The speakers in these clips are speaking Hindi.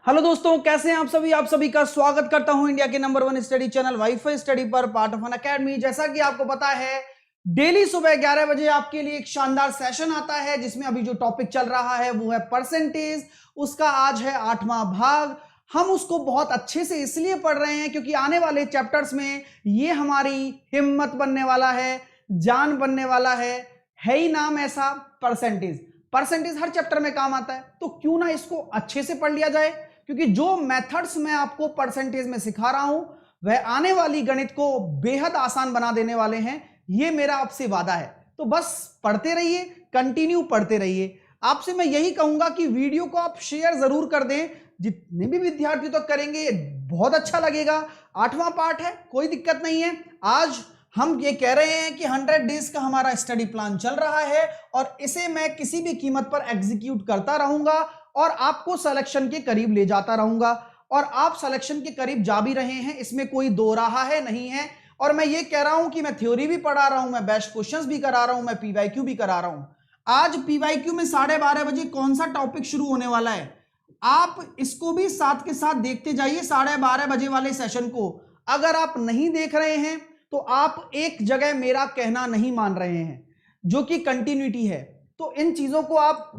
हेलो दोस्तों, कैसे हैं आप सभी का स्वागत करता हूं इंडिया के number 1 study channel wifi study पर, पार्ट ऑफ एन अकेडमी। जैसा कि आपको पता है, डेली सुबह 11 बजे आपके लिए एक शानदार सेशन आता है जिसमें अभी जो टॉपिक चल रहा है वो है परसेंटेज। उसका आज है 8वां भाग। हम उसको बहुत अच्छे से इसलिए पढ़ रहे हैं क्योंकि आने वाले चैप्टर्स में ये हमारी हिम्मत बनने वाला है, जान बनने वाला है ही नाम ऐसा परसेंटेज। परसेंटेज हर चैप्टर में काम आता है, तो क्यों ना इसको अच्छे से पढ़ लिया जाए, क्योंकि जो मेथड्स मैं आपको परसेंटेज में सिखा रहा हूं वह आने वाली गणित को बेहद आसान बना देने वाले हैं। यह मेरा आपसे वादा है। तो बस पढ़ते रहिए, कंटिन्यू पढ़ते रहिए। आपसे मैं यही कहूंगा कि वीडियो को आप शेयर जरूर कर दें, जितने भी विद्यार्थी तो करेंगे बहुत अच्छा लगेगा। 8वां पार्ट है, कोई दिक्कत नहीं है। आज हम ये कह रहे हैं कि 100 डेज का हमारा स्टडी प्लान चल रहा है और इसे मैं किसी भी कीमत पर एग्जीक्यूट करता रहूंगा और आपको सिलेक्शन के करीब ले जाता रहूंगा। और आप सिलेक्शन के करीब जा भी रहे हैं, इसमें कोई दो राह है नहीं है। और मैं ये कह रहा हूं कि मैं थ्योरी भी पढ़ा रहा हूं, मैं बेस्ट क्वेश्चंस भी करा रहा हूं, मैं पीवाईक्यू भी करा रहा हूं। आज पीवाईक्यू में 12:30 बजे कौन सा टॉपिक शुरू होने वाला है, आप इसको भी साथ के साथ देखते जाइए 12:30 बजे वाले सेशन को। अगर आप नहीं देख रहे हैं तो आप एक जगह मेरा कहना नहीं मान रहे हैं, जो कि कंटिन्यूटी है। तो इन चीजों को आप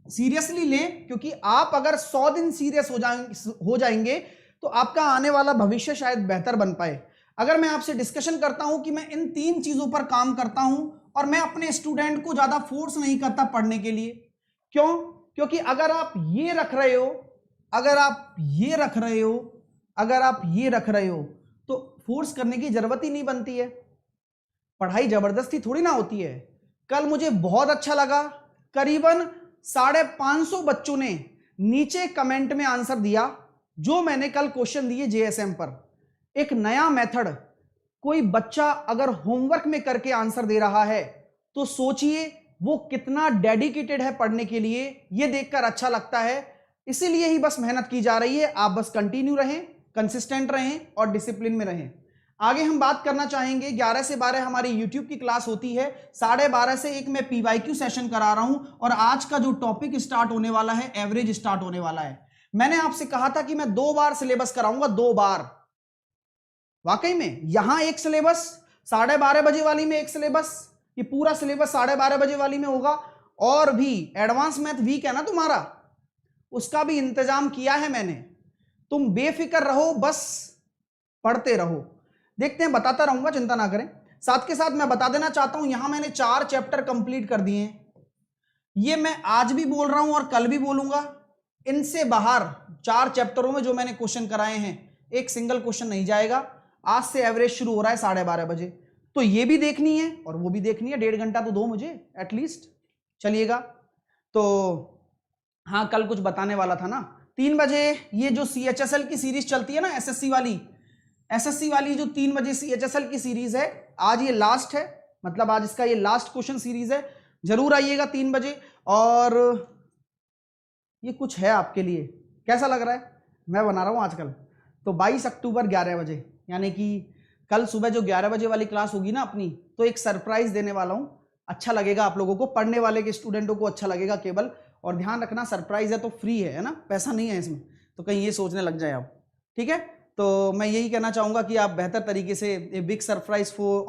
सीरियसली लें, क्योंकि आप अगर 100 दिन सीरियस हो जाएंगे तो आपका आने वाला भविष्य शायद बेहतर बन पाए। अगर मैं आपसे डिस्कशन करता हूं कि मैं इन 3 चीजों पर काम करता हूं और मैं अपने स्टूडेंट को ज्यादा फोर्स नहीं करता पढ़ने के लिए। क्यों? क्योंकि अगर आप ये रख रहे हो, अगर आप ये रख रहे हो, अगर आप ये रख रहे हो तो फोर्स करने की जरूरत ही नहीं बनती है। पढ़ाई जबरदस्ती थोड़ी ना होती है। कल मुझे बहुत अच्छा लगा, करीबन 550 बच्चों ने नीचे कमेंट में आंसर दिया जो मैंने कल क्वेश्चन दिए जेएसएम पर। एक नया मेथड, कोई बच्चा अगर होमवर्क में करके आंसर दे रहा है तो सोचिए वो कितना डेडिकेटेड है पढ़ने के लिए। ये देखकर अच्छा लगता है। इसीलिए ही बस मेहनत की जा रही है। आप बस कंटिन्यू रहें, कंसिस्टेंट रहें और डिसिप्लिन में रहें। आगे हम बात करना चाहेंगे, 11 से 12 हमारी YouTube की क्लास होती है, 12:30 से एक मैं पीवाईक्यू सेशन करा रहा हूं और आज का जो टॉपिक स्टार्ट होने वाला है, एवरेज स्टार्ट होने वाला है। मैंने आपसे कहा था कि मैं 2 बार सिलेबस कराऊंगा, 2 बार। वाकई में यहां एक सिलेबस, 12:30 बजे वाली में एक सिलेबस, ये पूरा सिलेबस 12:30 बजे वाली में होगा। और भी एडवांस मैथ वीक है ना तुम्हारा, उसका भी इंतजाम किया है मैंने। तुम बेफिक्र रहो, बस पढ़ते रहो। देखते हैं, बताता रहूंगा, चिंता ना करें। साथ के साथ मैं बता देना चाहता हूं, यहां मैंने 4 चैप्टर कंप्लीट कर दिए हैं। ये मैं आज भी बोल रहा हूं और कल भी बोलूंगा। इनसे बाहर 4 चैप्टरों में जो मैंने क्वेश्चन कराए हैं, एक सिंगल क्वेश्चन नहीं जाएगा। आज से एवरेज शुरू हो रहा है 12:30 बजे, तो ये भी देखनी है और वो भी देखनी है। 1.5 घंटा तो दो मुझे एटलीस्ट, चलिएगा। तो हाँ, कल कुछ बताने वाला था ना। 3 बजे ये जो CHSL की सीरीज चलती है ना, एसएससी वाली जो 3 बजे CHSL की सीरीज है, आज ये लास्ट है, मतलब आज इसका ये लास्ट क्वेश्चन सीरीज है। जरूर आइएगा 3 बजे। और ये कुछ है आपके लिए, कैसा लग रहा है? मैं बना रहा हूं आजकल। तो 22 अक्टूबर 11 बजे, यानी कि कल सुबह जो 11 बजे वाली क्लास होगी ना अपनी, तो एक सरप्राइज देने वाला हूं। अच्छा लगेगा आप लोगों को, पढ़ने वाले के स्टूडेंटों को अच्छा लगेगा केवल। और ध्यान रखना, सरप्राइज है तो फ्री है ना, पैसा नहीं है इसमें, तो कहीं ये सोचने लग जाए आप। ठीक है, तो मैं यही कहना चाहूंगा कि आप बेहतर तरीके से, a big surprise for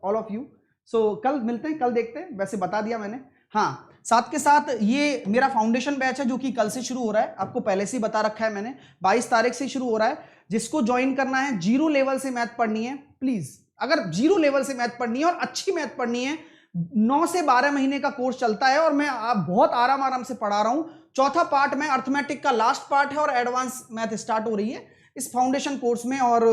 all of you. So कल मिलते हैं, कल देखते हैं। वैसे बता दिया मैंने। हाँ, साथ के साथ ये मेरा फाउंडेशन बैच है जो कि कल से शुरू हो रहा है। आपको पहले से ही बता रखा है मैंने, 22 तारीख से शुरू हो रहा है। जिसको ज्वाइन करना है, 0 लेवल से मैथ पढ़नी है, प्लीज, अगर 0 लेवल से मैथ पढ़नी है और अच्छी मैथ पढ़नी है, 9 से 12 महीने का कोर्स चलता है और मैं बहुत आराम से पढ़ा रहा हूं। चौथा पार्ट में अर्थमेटिक का लास्ट पार्ट है और एडवांस मैथ स्टार्ट हो रही है इस फाउंडेशन कोर्स में। और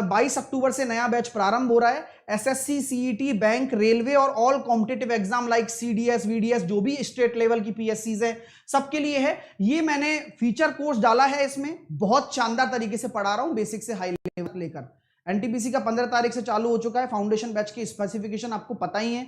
22 अक्टूबर से नया बैच प्रारंभ हो रहा है। एसएससी, सीईटी, बैंक, रेलवे और all competitive exam like CDS, VDS, जो भी स्टेट लेवल की पीएससीज है, सबके लिए है। ये मैंने फीचर कोर्स डाला है, इसमें बहुत शानदार तरीके से पढ़ा रहा हूं, बेसिक से हाई लेवल लेकर। एनटीपीसी का 15 तारीख से चालू हो चुका है। फाउंडेशन बैच की स्पेसिफिकेशन आपको पता ही है।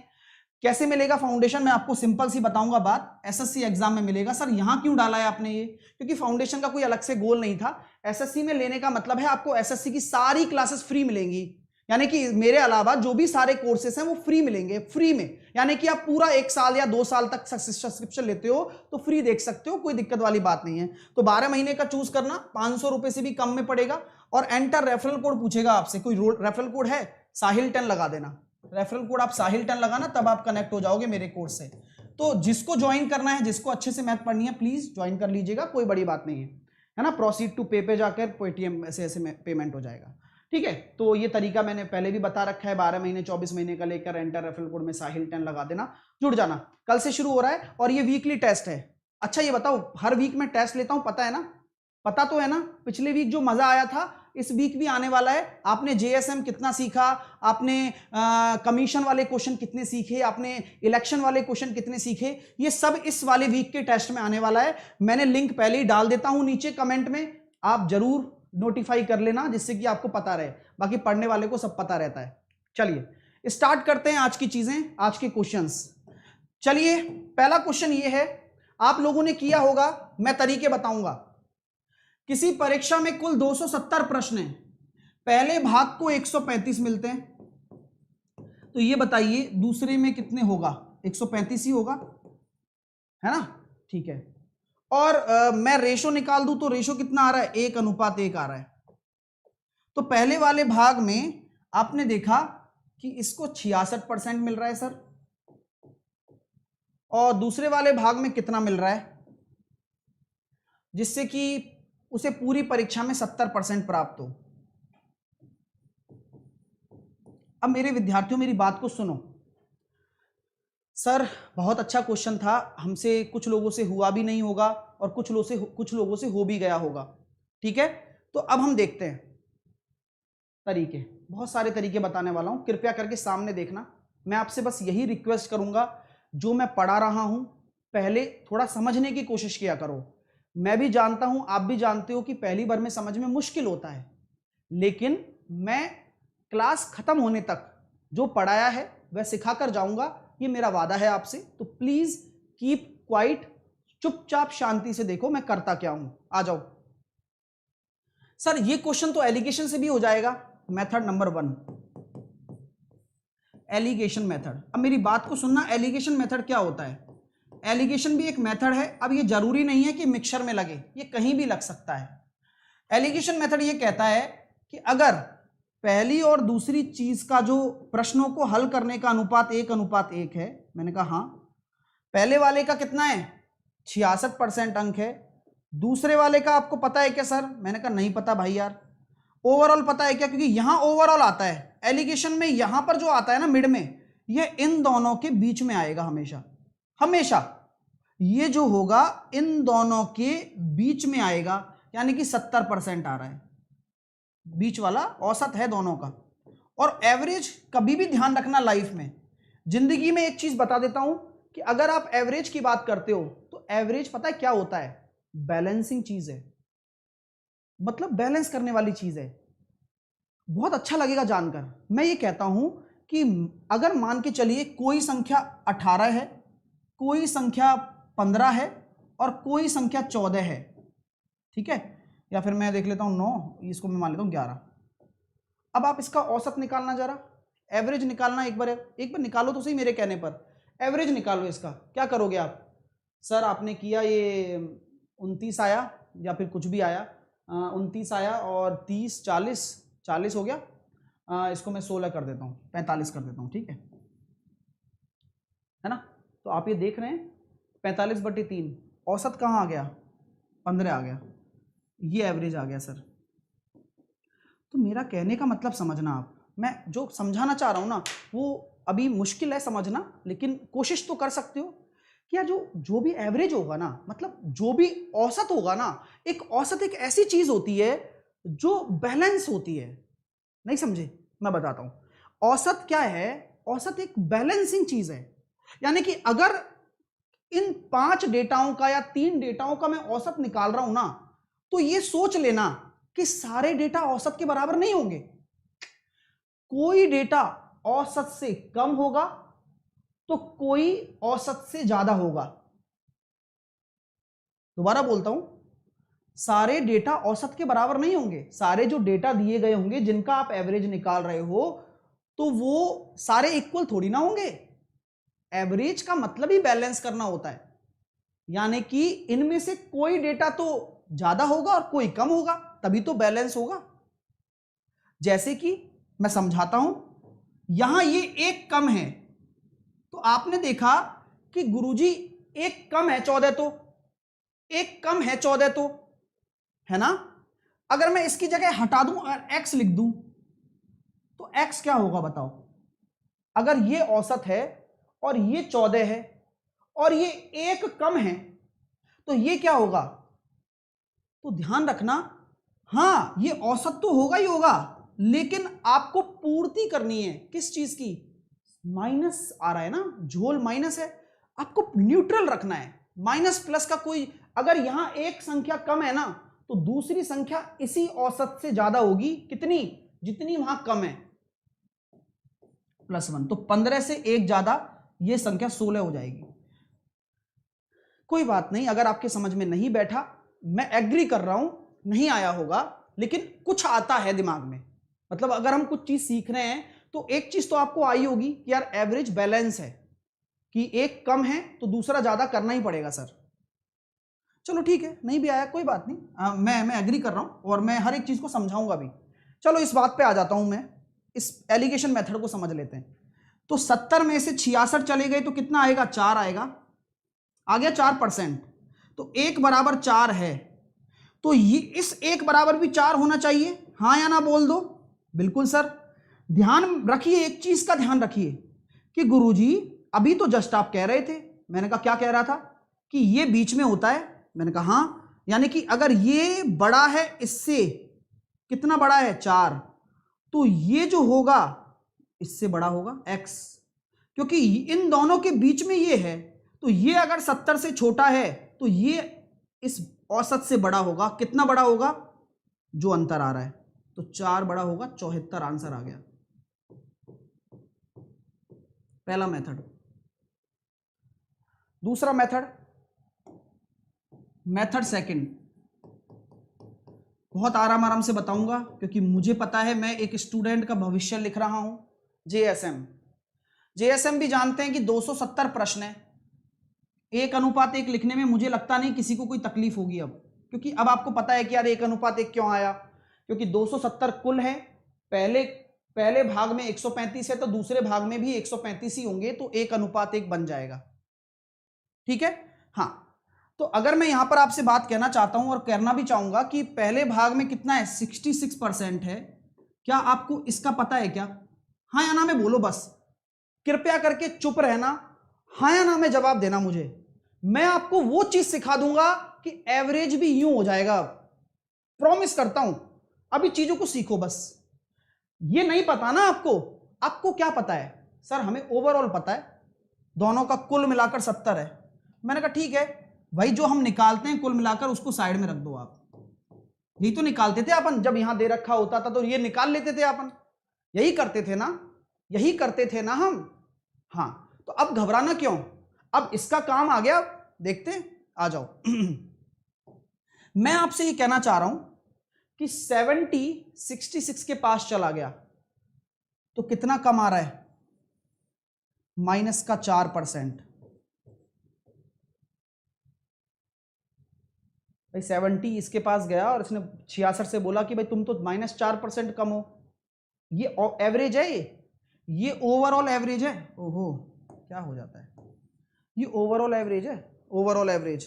कैसे मिलेगा फाउंडेशन, मैं आपको सिंपल सी बताऊंगा बात। एसएससी एग्जाम में मिलेगा। सर यहां क्यों डाला है आपने ये? क्योंकि फाउंडेशन का कोई अलग से गोल नहीं था। एसएससी में लेने का मतलब है आपको एसएससी की सारी क्लासेस फ्री मिलेंगी, यानी कि मेरे अलावा जो भी सारे कोर्सेस हैं वो फ्री मिलेंगे, फ्री में। यानी कि आप पूरा 1 साल या 2 साल तक सब्सक्रिप्शन लेते हो तो फ्री देख सकते हो, कोई दिक्कत वाली बात नहीं है। तो 12 महीने का चूज करना, 500 रुपए से भी कम में पड़ेगा। और एंटर रेफरल कोड पूछेगा आपसे, कोई रेफरल कोड है, साहिल 10 लगा देना। रेफरल कोड आप साहिल 10 लगाना, तब आप कनेक्ट हो जाओगे मेरे कोर्स से। तो जिसको ज्वाइन करना है, जिसको अच्छे से मैथ पढ़नी है, प्लीज ज्वाइन कर लीजिएगा, कोई बड़ी बात नहीं है ना। प्रोसीड टू पे पे जाकर पेटीएम ऐसे ऐसे पेमेंट हो जाएगा, ठीक है। तो ये तरीका मैंने पहले भी बता रखा है, 12 महीने 24 महीने का लेकर एंटर रेफरल कोड में साहिल 10 लगा देना, जुड़ जाना। कल से शुरू हो रहा है और ये वीकली टेस्ट है। अच्छा ये बताओ, हर वीक में टेस्ट लेता हूं, पता है ना, पता तो है ना। पिछले वीक जो मजा आया था, इस वीक भी आने वाला है। आपने जेएसएम कितना सीखा, आपने कमीशन वाले क्वेश्चन कितने सीखे, आपने इलेक्शन वाले क्वेश्चन कितने सीखे, ये सब इस वाले वीक के टेस्ट में आने वाला है। मैंने लिंक पहले ही डाल देता हूं नीचे कमेंट में, आप जरूर नोटिफाई कर लेना, जिससे कि आपको पता रहे। बाकी पढ़ने वाले को सब पता रहता है। चलिए स्टार्ट करते हैं आज की चीजें, आज के क्वेश्चंस। चलिए पहला क्वेश्चन ये है, आप लोगों ने किया होगा, मैं तरीके बताऊंगा। किसी परीक्षा में कुल 270 प्रश्न हैं, पहले भाग को 135 मिलते हैं, तो ये बताइए दूसरे में कितने होगा, 135 ही होगा, है ना, ठीक है। और मैं रेशो निकाल दूं तो रेशो कितना आ रहा है, 1:1 आ रहा है। तो पहले वाले भाग में आपने देखा कि इसको 66% मिल रहा है सर, और दूसरे वाले भाग में कितना मिल रहा है, जिससे कि उसे पूरी परीक्षा में 70% प्राप्त हो। अब मेरे विद्यार्थियों मेरी बात को सुनो। सर बहुत अच्छा क्वेश्चन था, हमसे कुछ लोगों से हुआ भी नहीं होगा और कुछ लोगों से हो भी गया होगा, ठीक है। तो अब हम देखते हैं तरीके, बहुत सारे तरीके बताने वाला हूं, कृपया करके सामने देखना। मैं आपसे बस यही रिक्वेस्ट करूंगा, जो मैं पढ़ा रहा हूं पहले थोड़ा समझने की कोशिश किया करो। मैं भी जानता हूं, आप भी जानते हो कि पहली बार में समझ में मुश्किल होता है, लेकिन मैं क्लास खत्म होने तक जो पढ़ाया है वह सिखाकर जाऊंगा, ये मेरा वादा है आपसे। तो प्लीज कीप क्वाइट, चुपचाप शांति से देखो मैं करता क्या हूं। आ जाओ सर, ये क्वेश्चन तो एलिगेशन से भी हो जाएगा। Method number 1, alligation method. अब मेरी बात को सुनना, एलिगेशन मेथड क्या होता है। एलिगेशन भी एक मेथड है। अब ये जरूरी नहीं है कि मिक्सचर में लगे, ये कहीं भी लग सकता है। एलिगेशन मेथड ये कहता है कि अगर पहली और दूसरी चीज का जो प्रश्नों को हल करने का अनुपात 1:1 है, मैंने कहा हाँ, पहले वाले का कितना है, 66% अंक है। दूसरे वाले का आपको पता है क्या सर, मैंने कहा नहीं पता भाई यार। ओवरऑल पता है क्या, क्योंकि यहां ओवरऑल आता है एलिगेशन में, यहां पर जो आता है ना मिड में, यह इन दोनों के बीच में आएगा हमेशा, हमेशा ये जो होगा इन दोनों के बीच में आएगा, यानी कि 70% आ रहा है, बीच वाला औसत है दोनों का। और एवरेज कभी भी ध्यान रखना, लाइफ में, जिंदगी में एक चीज बता देता हूं कि अगर आप एवरेज की बात करते हो तो एवरेज पता है क्या होता है, बैलेंसिंग चीज है, मतलब बैलेंस करने वाली चीज है। बहुत अच्छा लगेगा जानकर। मैं ये कहता हूं कि अगर मान के चलिए कोई संख्या 18 है, कोई संख्या 15 है और कोई संख्या 14 है, ठीक है, या फिर मैं देख लेता हूं 9, इसको मैं मान लेता हूं 11। अब आप इसका औसत निकालना, जरा एवरेज निकालना, एक बार निकालो तो सही, मेरे कहने पर एवरेज निकालो इसका। क्या करोगे आप, सर आपने किया ये 29 आया या फिर कुछ भी आया, 29 आया और 30 40 हो गया। इसको मैं 16 कर देता हूँ, 45 कर देता हूँ, ठीक है ना। तो आप ये देख रहे हैं 45/3, औसत कहाँ आ गया, 15 आ गया, ये एवरेज आ गया सर। तो मेरा कहने का मतलब समझना आप, मैं जो समझाना चाह रहा हूँ ना वो अभी मुश्किल है समझना, लेकिन कोशिश तो कर सकते हो कि यार जो भी एवरेज होगा ना, मतलब जो भी औसत होगा ना, एक औसत एक ऐसी चीज होती है जो बैलेंस होती है। नहीं समझे, मैं बताता हूं। औसत क्या है, औसत एक बैलेंसिंग चीज है। यानी कि अगर इन 5 डेटाओं का या 3 डेटाओं का मैं औसत निकाल रहा हूं ना, तो ये सोच लेना कि सारे डेटा औसत के बराबर नहीं होंगे। कोई डेटा औसत से कम होगा तो कोई औसत से ज्यादा होगा। दोबारा बोलता हूं, सारे डेटा औसत के बराबर नहीं होंगे। सारे जो डेटा दिए गए होंगे जिनका आप एवरेज निकाल रहे हो तो वो सारे इक्वल थोड़ी ना होंगे। एवरेज का मतलब ही बैलेंस करना होता है, यानी कि इनमें से कोई डेटा तो ज्यादा होगा और कोई कम होगा, तभी तो बैलेंस होगा। जैसे कि मैं समझाता हूं, यहां ये एक कम है तो आपने देखा कि गुरुजी एक कम है 14 तो, एक कम है 14 तो, है ना। अगर मैं इसकी जगह हटा दूं और x लिख दूं तो x क्या होगा बताओ। अगर ये औसत है और ये 14 है और ये एक कम है तो ये क्या होगा। तो ध्यान रखना, हां ये औसत तो होगा ही होगा, लेकिन आपको पूर्ति करनी है किस चीज की। माइनस आ रहा है ना, झोल माइनस है, आपको न्यूट्रल रखना है। माइनस प्लस का कोई, अगर यहां एक संख्या कम है ना तो दूसरी संख्या इसी औसत से ज्यादा होगी, कितनी, जितनी वहां कम है, +1। तो 15 से एक ज्यादा ये संख्या 16 हो जाएगी। कोई बात नहीं, अगर आपके समझ में नहीं बैठा, मैं एग्री कर रहा हूं, नहीं आया होगा, लेकिन कुछ आता है दिमाग में। मतलब अगर हम कुछ चीज सीख रहे हैं तो एक चीज तो आपको आई होगी कि यार एवरेज बैलेंस है, कि एक कम है तो दूसरा ज्यादा करना ही पड़ेगा सर। चलो ठीक है, नहीं भी आया कोई बात नहीं, मैं एग्री कर रहा हूं और मैं हर एक चीज को समझाऊंगा भी। चलो इस बात पे आ जाता हूं मैं, इस एलिगेशन मेथड को समझ लेते हैं। तो 70 में से 66 चले गए तो कितना आएगा, 4 आएगा, आ गया 4%। तो 1 बराबर 4 है, तो ये इस 1 बराबर भी 4 होना चाहिए, हाँ या ना बोल दो। बिल्कुल सर। ध्यान रखिए, एक चीज का ध्यान रखिए कि गुरुजी अभी तो जस्ट आप कह रहे थे, मैंने कहा क्या कह रहा था, कि ये बीच में होता है, मैंने कहा हाँ, यानी कि अगर ये बड़ा है इससे, कितना बड़ा है 4, तो ये जो होगा इससे बड़ा होगा x, क्योंकि इन दोनों के बीच में ये है, तो ये अगर 70 से छोटा है तो ये इस औसत से बड़ा होगा। कितना बड़ा होगा, जो अंतर आ रहा है, तो 4 बड़ा होगा, 74 आंसर आ गया। पहला मेथड। दूसरा मेथड, मेथड सेकंड, बहुत आराम से बताऊंगा क्योंकि मुझे पता है मैं एक स्टूडेंट का भविष्य लिख रहा हूं। जेएसएम भी जानते हैं कि 270 प्रश्न है, 1:1 लिखने में मुझे लगता नहीं किसी को कोई तकलीफ होगी अब, क्योंकि अब आपको पता है कि यार 1:1 क्यों आया, क्योंकि 270 कुल है, पहले भाग में 135 है तो दूसरे भाग में भी 135 ही होंगे, तो 1:1 बन जाएगा। ठीक है, हाँ। तो अगर मैं यहां पर आपसे बात कहना चाहता हूं और करना भी चाहूंगा कि पहले भाग में कितना है, 66% है, क्या आपको इसका पता है क्या, हाँ या ना में बोलो, बस कृपया करके चुप रहना, हाँ या ना में जवाब देना मुझे। मैं आपको वो चीज सिखा दूंगा कि एवरेज भी यूं हो जाएगा, प्रॉमिस करता हूं। अभी चीजों को सीखो बस। ये नहीं पता ना आपको क्या पता है, सर हमें ओवरऑल पता है, दोनों का कुल मिलाकर 70 है। मैंने कहा ठीक है भाई, जो हम निकालते हैं कुल मिलाकर उसको साइड में रख दो आप। यही तो निकालते थे अपन, जब यहां दे रखा होता था तो ये निकाल लेते थे अपन, यही करते थे ना हम। हाँ, तो अब घबराना क्यों, अब इसका काम आ गया, देखते हैं, आ जाओ। मैं आपसे ये कहना चाह रहा हूं कि 70 66 के पास चला गया तो कितना कम आ रहा है, -4%। भाई 70 इसके पास गया और इसने 66 से बोला कि भाई तुम तो -4% कम हो। ये एवरेज है, ये ओवरऑल एवरेज है। ओहो क्या हो जाता है, ये ओवरऑल एवरेज है, ओवरऑल एवरेज।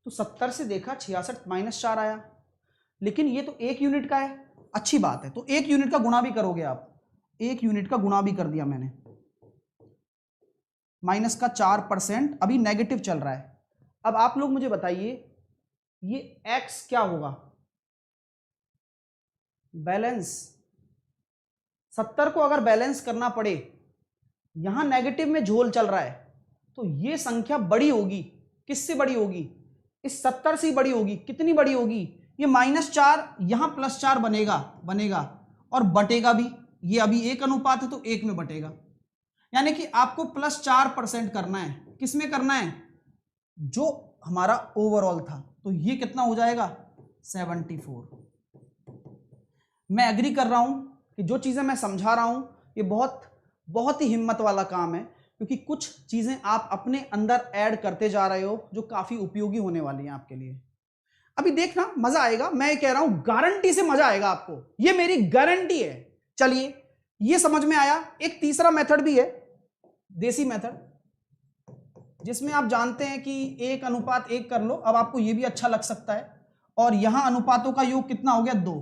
तो 70 से देखा 66 -4 आया, लेकिन ये तो 1 यूनिट का है, अच्छी बात है। तो 1 यूनिट का गुणा भी करोगे आप, 1 यूनिट का गुणा भी कर दिया मैंने, -4%, अभी नेगेटिव चल रहा है। अब आप लोग मुझे बताइए ये x क्या होगा, बैलेंस। 70 को अगर बैलेंस करना पड़े, यहां नेगेटिव में झोल चल रहा है, तो ये संख्या बड़ी होगी, किससे बड़ी होगी, इस 70 से बड़ी होगी। कितनी बड़ी होगी, ये -4, यहां +4 बनेगा और बटेगा भी, ये अभी 1 अनुपात है तो 1 में बटेगा, यानी कि आपको +4% करना है। किसमें करना है, जो हमारा ओवरऑल था, तो ये कितना हो जाएगा 74। मैं एग्री कर रहा हूं कि जो चीजें मैं समझा रहा हूं ये बहुत बहुत ही हिम्मत वाला काम है, क्योंकि कुछ चीजें आप अपने अंदर ऐड करते जा रहे हो जो काफी उपयोगी होने वाली हैं आपके लिए। अभी देखना मजा आएगा, मैं ये कह रहा हूं गारंटी से मजा आएगा आपको, ये मेरी गारंटी है। चलिए ये समझ में आया। एक तीसरा मेथड भी है, देसी मेथड, जिसमें आप जानते हैं कि 1:1 कर लो। अब आपको ये भी अच्छा लग सकता है। और यहां अनुपातों का योग कितना हो गया? 2,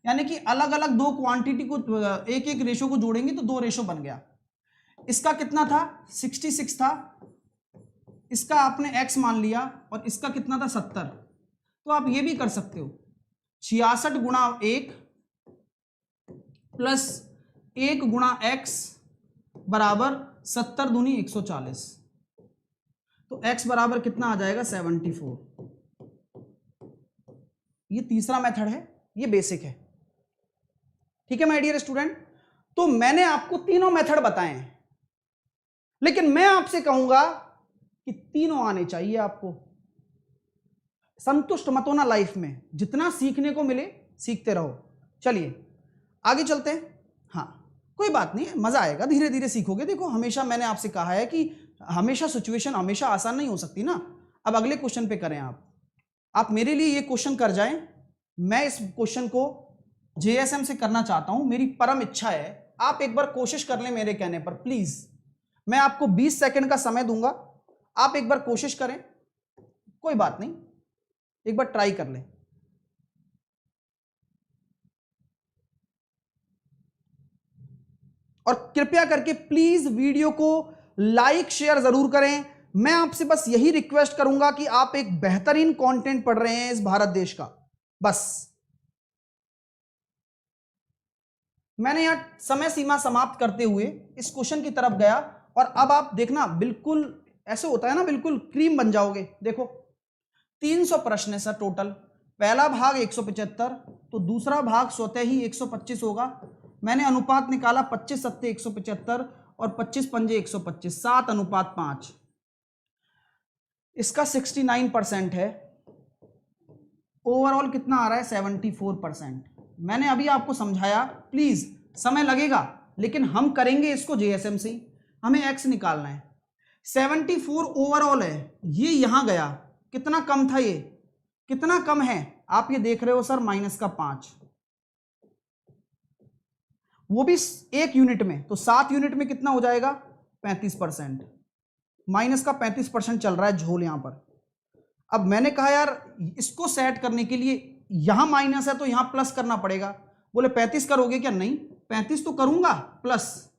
यानी कि अलग अलग दो क्वांटिटी को एक एक रेशो को जोड़ेंगे तो 2 रेशो बन गया। इसका कितना था? 66 था। इसका आपने x मान लिया और इसका कितना था? 70। तो आप ये भी कर सकते हो 66 गुणा 1 प्लस 1 गुणा x बराबर 70 दूनी 140। तो x बराबर कितना आ जाएगा? 74। ये तीसरा मेथड है, ये बेसिक है। ठीक है माय डियर स्टूडेंट, तो मैंने आपको तीनों मेथड बताए हैं, लेकिन मैं आपसे कहूंगा कि तीनों आने चाहिए आपको। संतुष्ट मत होना लाइफ में, जितना सीखने को मिले सीखते रहो। चलिए आगे चलते हैं। हाँ कोई बात नहीं है, मजा आएगा, धीरे धीरे सीखोगे। देखो हमेशा मैंने आपसे कहा है कि हमेशा सिचुएशन हमेशा आसान नहीं हो सकती ना। अब अगले क्वेश्चन पे करें आप मेरे लिए ये क्वेश्चन कर जाएं। मैं इस क्वेश्चन को जेएसएम से करना चाहता हूं, मेरी परम इच्छा है। आप एक बार कोशिश कर लें मेरे कहने पर प्लीज। मैं आपको 20 सेकंड का समय दूंगा, आप एक बार कोशिश करें, कोई बात नहीं, एक बार ट्राई कर लें। और कृपया करके प्लीज वीडियो को लाइक शेयर जरूर करें। मैं आपसे बस यही रिक्वेस्ट करूंगा कि आप एक बेहतरीन कंटेंट पढ़ रहे हैं इस भारत देश का। बस मैंने यहां समय सीमा समाप्त करते हुए इस क्वेश्चन की तरफ गया, और अब आप देखना बिल्कुल ऐसे होता है ना, बिल्कुल क्रीम बन जाओगे। देखो 300 प्रश्न है सर टोटल। पहला भाग 175, तो दूसरा भाग स्वतः ही 125 होगा। मैंने अनुपात निकाला 25 सत्ते 175 और 25 पंजे 125, 7:5। इसका 69% है। ओवरऑल कितना आ रहा है? 74%। मैंने अभी आपको समझाया, प्लीज समय लगेगा लेकिन हम करेंगे इसको जेएसएम से। हमें एक्स निकालना है। 74 ओवरऑल है, ये यहां गया, कितना कम था? ये कितना कम है आप ये देख रहे हो सर, -5, वो भी 1 यूनिट में। तो 7 यूनिट में कितना हो जाएगा? 35%। -35% चल रहा है झोल यहां पर। अब मैंने कहा यार इसको सेट करने के लिए यहां माइनस है तो यहां प्लस करना पड़ेगा। बोले 35 करोगे क्या? नहीं, 35 तो करूंगा प्लस,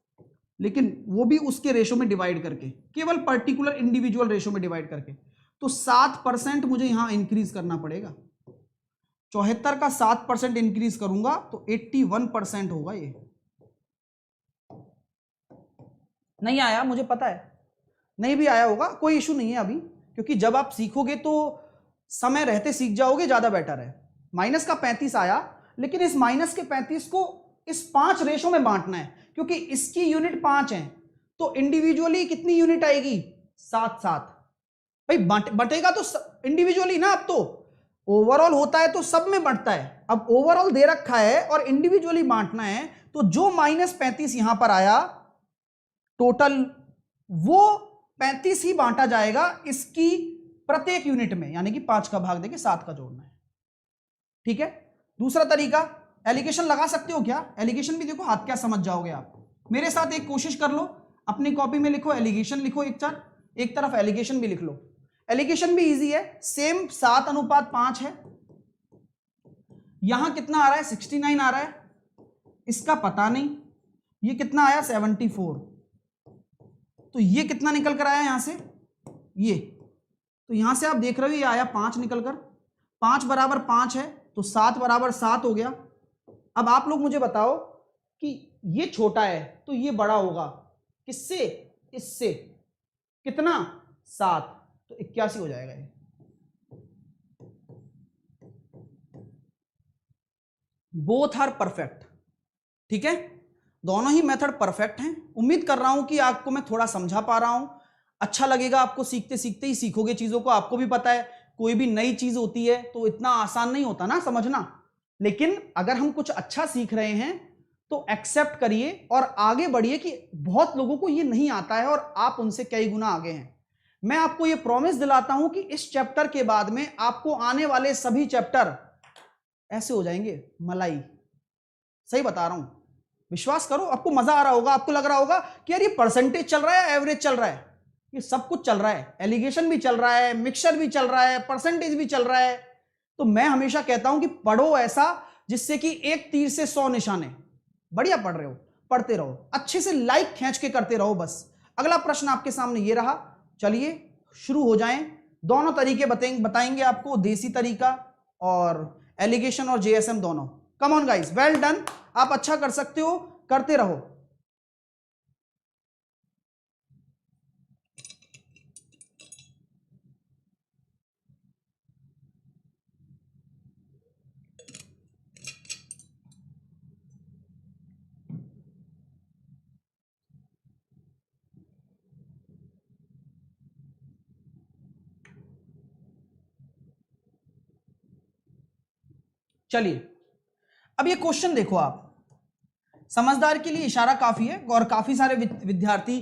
लेकिन वो भी उसके रेशो में डिवाइड करके, केवल पर्टिकुलर इंडिविजुअल रेशो में डिवाइड करके। तो 7% मुझे यहां इंक्रीज करना पड़ेगा। 74 का 7% इंक्रीज करूंगा तो 81% होगा। ये नहीं आया, मुझे पता है नहीं भी आया होगा, कोई इशू नहीं है अभी, क्योंकि जब आप सीखोगे तो समय रहते सीख जाओगे, ज्यादा बेटर है। माइनस का 35 आया, लेकिन इस माइनस के 35 को इस 5 रेशो में बांटना है, क्योंकि इसकी यूनिट 5 है, तो इंडिविजुअली कितनी यूनिट आएगी? 7 भाई। बटेगा तो इंडिविजुअली ना, अब तो ओवरऑल होता है तो सब में बढ़ता है। अब ओवरऑल दे रखा है और इंडिविजुअली बांटना है, तो जो -35 यहां पर आया टोटल, वो 35 ही बांटा जाएगा इसकी प्रत्येक यूनिट में, यानी कि 5 का भाग देके 7 का जोड़ना है। ठीक है। दूसरा तरीका, एलिगेशन लगा सकते हो क्या? एलिगेशन भी देखो, हाथ क्या समझ जाओगे आप। मेरे साथ एक कोशिश कर लो, अपनी कॉपी में लिखो एलिगेशन, लिखो एक तरफ एलिगेशन भी लिख लो। एलिगेशन भी इजी है, सेम 7:5 है। यहां कितना आ रहा है? 69 आ रहा है, इसका पता नहीं। ये कितना आया? 74। तो ये कितना निकल कर आया यहां से? ये तो यहां से आप देख रहे हो ये आया 5 निकल कर। 5 बराबर 5 है, तो 7 बराबर 7 हो गया। अब आप लोग मुझे बताओ कि ये छोटा है तो ये बड़ा होगा किससे? इससे। कितना? 7, तो 81 हो जाएगा ये। Both are perfect. ठीक है, दोनों ही मेथड परफेक्ट हैं। उम्मीद कर रहा हूं कि आपको मैं थोड़ा समझा पा रहा हूं। अच्छा लगेगा आपको, सीखते सीखते ही सीखोगे चीजों को। आपको भी पता है कोई भी नई चीज होती है तो इतना आसान नहीं होता ना समझना, लेकिन अगर हम कुछ अच्छा सीख रहे हैं तो एक्सेप्ट करिए और आगे बढ़िए कि बहुत लोगों को ये नहीं आता है और आप उनसे कई गुना आगे हैं। मैं आपको ये प्रॉमिस दिलाता हूं कि इस चैप्टर के बाद में आपको आने वाले सभी चैप्टर ऐसे हो जाएंगे मलाई। सही बता रहा हूं, विश्वास करो, आपको मजा आ रहा होगा, आपको लग रहा होगा कि यार ये परसेंटेज चल रहा है, एवरेज चल रहा है, ये सब कुछ चल रहा है, एलिगेशन भी चल रहा है, मिक्सचर भी चल रहा है, परसेंटेज भी चल रहा है। तो मैं हमेशा कहता हूं कि पढ़ो ऐसा जिससे कि एक तीर से 100 निशाने। बढ़िया पढ़ रहे हो, पढ़ते रहो, अच्छे से लाइक खींच के करते रहो बस। अगला प्रश्न आपके सामने ये रहा, चलिए शुरू हो जाएं। दोनों तरीके बताएंगे आपको, देसी तरीका और एलिगेशन और जेएसएम दोनों। Come on guys, well done, आप अच्छा कर सकते हो, करते रहो। चलिए अब ये क्वेश्चन देखो, आप समझदार के लिए इशारा काफी है और काफी सारे विद्यार्थी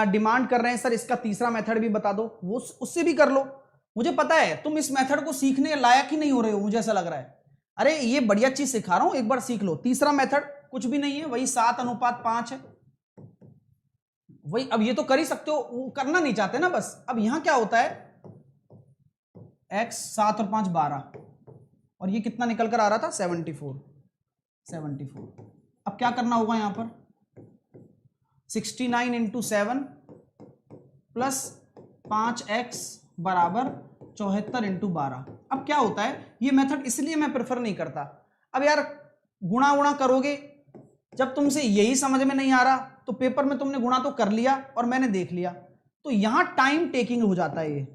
डिमांड कर रहे हैं सर इसका तीसरा मेथड भी बता दो, वो उससे भी कर लो। मुझे पता है तुम इस मेथड को सीखने लायक ही नहीं हो रहे हो, मुझे ऐसा लग रहा है। अरे ये बढ़िया चीज सिखा रहा हूं, एक बार सीख लो। तीसरा मेथड कुछ भी नहीं है, वही 7:5 है, वही। अब ये तो कर ही सकते हो, वो करना नहीं चाहते ना बस। अब यहां क्या होता है, x 7 और 5 12 और ये कितना निकल कर आ रहा था 74। अब क्या करना होगा यहां पर, 69 इंटू 7 प्लस 5x बराबर 74 इंटू 12। अब क्या होता है, ये मेथड इसलिए मैं प्रेफर नहीं करता। अब यार गुणा गुणा करोगे, जब तुमसे यही समझ में नहीं आ रहा तो पेपर में तुमने गुणा तो कर लिया और मैंने देख लिया, तो यहां टाइम टेकिंग हो जाता है ये।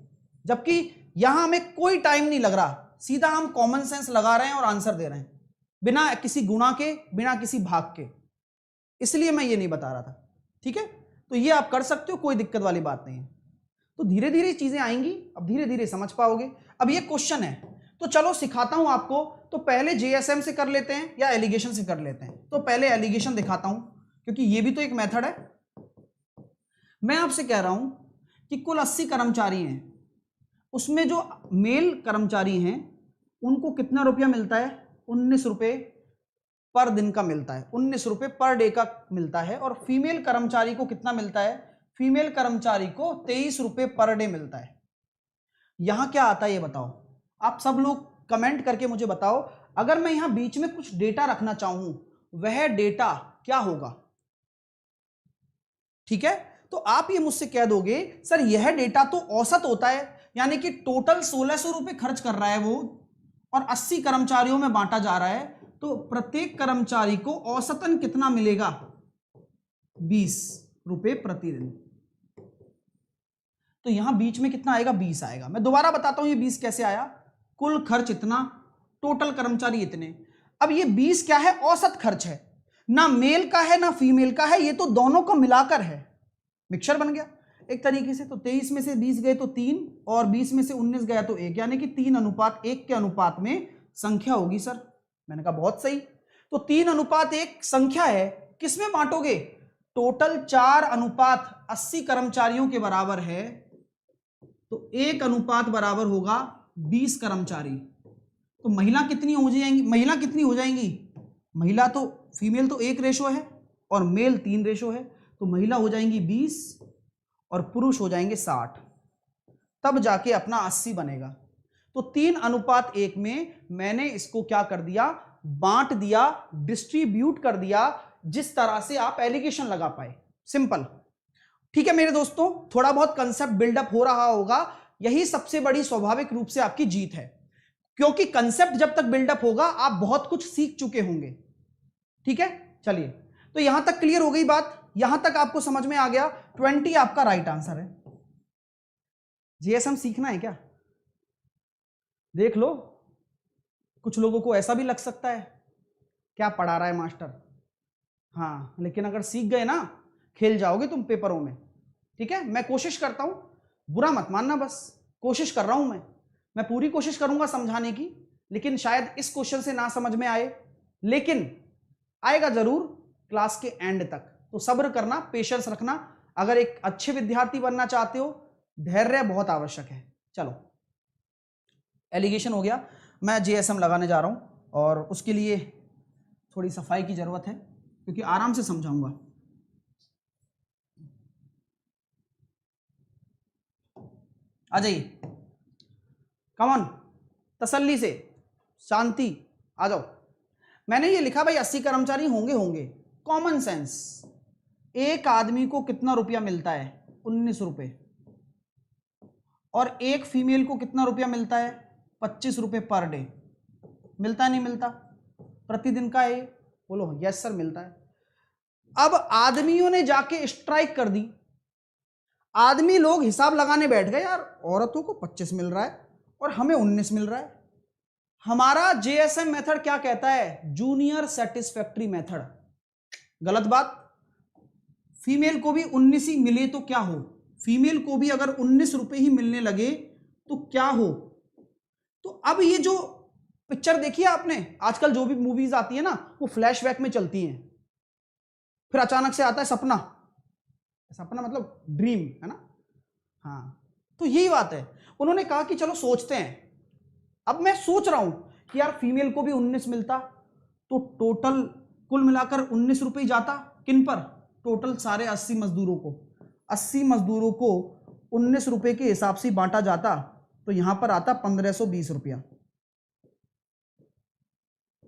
जबकि यहां हमें कोई टाइम नहीं लग रहा, सीधा हम कॉमन सेंस लगा रहे हैं और आंसर दे रहे हैं बिना किसी गुणा के, बिना किसी भाग के। इसलिए मैं ये नहीं बता रहा था, ठीक है। तो ये आप कर सकते हो, कोई दिक्कत वाली बात नहीं है। तो धीरे धीरे चीजें आएंगी, अब धीरे धीरे समझ पाओगे। अब ये क्वेश्चन है तो चलो सिखाता हूं आपको। तो पहले जेएसएम से कर लेते हैं या एलिगेशन से कर लेते हैं। तो पहले एलिगेशन दिखाता हूं क्योंकि ये भी तो एक मेथड है। मैं आपसे कह रहा हूं कि कुल 80 कर्मचारी हैं, उसमें जो मेल कर्मचारी हैं उनको कितना रुपया मिलता है, 19 रुपए पर दिन का मिलता है, 19 रुपए पर डे का मिलता है। और फीमेल कर्मचारी को कितना मिलता है, फीमेल कर्मचारी को 23 रुपए पर डे मिलता है। यहां क्या आता है ये बताओ, आप सब लोग कमेंट करके मुझे बताओ। अगर मैं यहां बीच में कुछ डेटा रखना चाहूं, वह डेटा क्या होगा, ठीक है। तो आप ये मुझसे कह दोगे सर यह डेटा तो औसत होता है, यानी कि टोटल 1600 रुपए खर्च कर रहा है वो और 80 कर्मचारियों में बांटा जा रहा है, तो प्रत्येक कर्मचारी को औसतन कितना मिलेगा, 20 रुपए प्रतिदिन। तो यहां बीच में कितना आएगा, 20 आएगा। मैं दोबारा बताता हूं ये 20 कैसे आया, कुल खर्च इतना, टोटल कर्मचारी इतने। अब ये 20 क्या है, औसत खर्च है, ना मेल का है ना फीमेल का है, ये तो दोनों को मिलाकर है, मिक्सचर बन गया एक तरीके से। तो 23 में से 20 गए तो 3 और 20 में से 19 गया तो 1, यानी कि 3:1 के अनुपात में संख्या होगी सर। मैंने कहा बहुत सही। तो 3:1 संख्या है, किसमें बांटोगे, टोटल 4:80 कर्मचारियों के बराबर है, तो 1 अनुपात बराबर होगा 20 कर्मचारी। तो महिला कितनी हो जाएंगी, महिला कितनी हो जाएंगी, महिला तो फीमेल तो 1 रेशो है और मेल 3 रेशो है, तो महिला हो जाएंगी 20 और पुरुष हो जाएंगे 60, तब जाके अपना 80 बनेगा। तो 3:1 में मैंने इसको क्या कर दिया, बांट दिया, डिस्ट्रीब्यूट कर दिया, जिस तरह से आप एलिगेशन लगा पाए, सिंपल। ठीक है मेरे दोस्तों, थोड़ा बहुत कंसेप्ट बिल्डअप हो रहा होगा, यही सबसे बड़ी स्वाभाविक रूप से आपकी जीत है, क्योंकि कंसेप्ट जब तक बिल्डअप होगा आप बहुत कुछ सीख चुके होंगे, ठीक है। चलिए, तो यहां तक क्लियर हो गई बात, यहां तक आपको समझ में आ गया। 20 आपका राइट आंसर है। जीएसएम सीखना है क्या, देख लो। कुछ लोगों को ऐसा भी लग सकता है क्या पढ़ा रहा है मास्टर, हाँ, लेकिन अगर सीख गए ना, खेल जाओगे तुम पेपरों में, ठीक है। मैं कोशिश करता हूं, बुरा मत मानना, बस कोशिश कर रहा हूं मैं, मैं पूरी कोशिश करूंगा समझाने की, लेकिन शायद इस क्वेश्चन से ना समझ में आए, लेकिन आएगा जरूर क्लास के एंड तक। तो सब्र करना, पेशेंस रखना। अगर एक अच्छे विद्यार्थी बनना चाहते हो, धैर्य बहुत आवश्यक है। चलो, एलिगेशन हो गया, मैं जेएसएम लगाने जा रहा हूं और उसके लिए थोड़ी सफाई की जरूरत है क्योंकि आराम से समझाऊंगा। आ जाइए, कम ऑन, तसल्ली से, शांति, आ जाओ। मैंने ये लिखा भाई 80 कर्मचारी होंगे होंगे कॉमन सेंस। एक आदमी को कितना रुपया मिलता है? 19 रुपए। और एक फीमेल को कितना रुपया मिलता है? 25 रुपए पर डे। मिलता है नहीं मिलता? प्रतिदिन का है? बोलो यस सर मिलता है। अब आदमियों ने जाके स्ट्राइक कर दी, आदमी लोग हिसाब लगाने बैठ गए, यार औरतों को 25 मिल रहा है और हमें 19 मिल रहा है। हमारा जेएसएम मेथड क्या कहता है? Junior satisfactory method. गलत बात। फीमेल को भी 19 ही मिले तो क्या हो? फीमेल को भी अगर 19 रुपए ही मिलने लगे तो क्या हो? तो अब ये जो पिक्चर देखी है आपने, आजकल जो भी मूवीज आती है ना, वो फ्लैशबैक में चलती हैं, फिर अचानक से आता है सपना। सपना मतलब ड्रीम, है ना? हाँ, तो यही बात है। उन्होंने कहा कि चलो सोचते हैं। अब मैं सोच रहा हूं कि यार फीमेल को भी 19 मिलता तो टोटल कुल मिलाकर 19 रुपए ही जाता। किन पर? टोटल सारे 80 मजदूरों को। 80 मजदूरों को 19 रुपए के हिसाब से बांटा जाता तो यहां पर आता 1520 रुपया।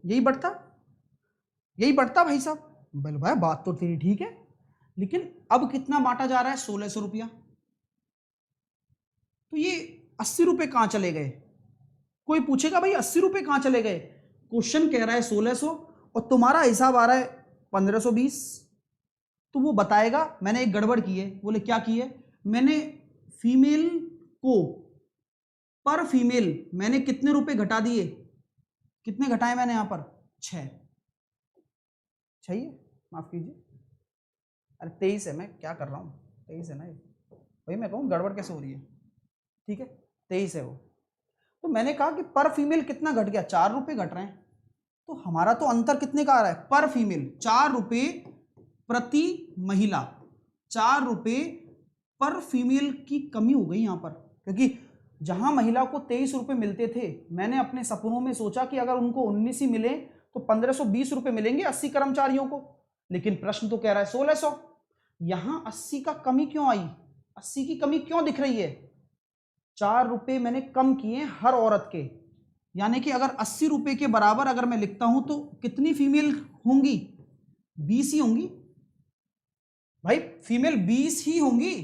यही बढ़ता भाई साहब। बोले भाई बात तो तेरी ठीक है, लेकिन अब कितना बांटा जा रहा है? 1600 रुपया। तो ये 80 रुपए कहां चले गए? कोई पूछेगा भाई 80 रुपए कहां चले गए? क्वेश्चन कह रहा है 1600 और तुम्हारा हिसाब आ रहा है 1520। तो वो बताएगा मैंने एक गड़बड़ की है। बोले क्या की है? मैंने फीमेल को पर फीमेल मैंने कितने रुपए घटा दिए? कितने घटाए मैंने यहां पर? 6। चाहिए माफ कीजिए, अरे 23 है, मैं क्या कर रहा हूं? 23 है ना ये, वही मैं कहूँ गड़बड़ कैसे हो रही है। ठीक है, 23 है वो। तो मैंने कहा कि पर फीमेल कितना घट गया? 4 रुपए घट रहे हैं। तो हमारा तो अंतर कितने का आ रहा है? पर फीमेल 4 रुपए प्रति महिला, 4 रुपए पर फीमेल की कमी हो गई यहां पर। क्योंकि जहां महिला को 23 रुपए मिलते थे, मैंने अपने सपनों में सोचा कि अगर उनको 19 ही मिले तो 1520 रुपए मिलेंगे 80 कर्मचारियों को। लेकिन प्रश्न तो कह रहा है 1600। यहां 80 का कमी क्यों आई? 80 की कमी क्यों दिख रही है? 4 रुपए मैंने कम किए हर औरत के, यानी कि अगर 80 रुपए के बराबर अगर मैं लिखता हूं तो कितनी फीमेल होंगी? 20 ही होंगी भाई। फीमेल 20 ही होंगी,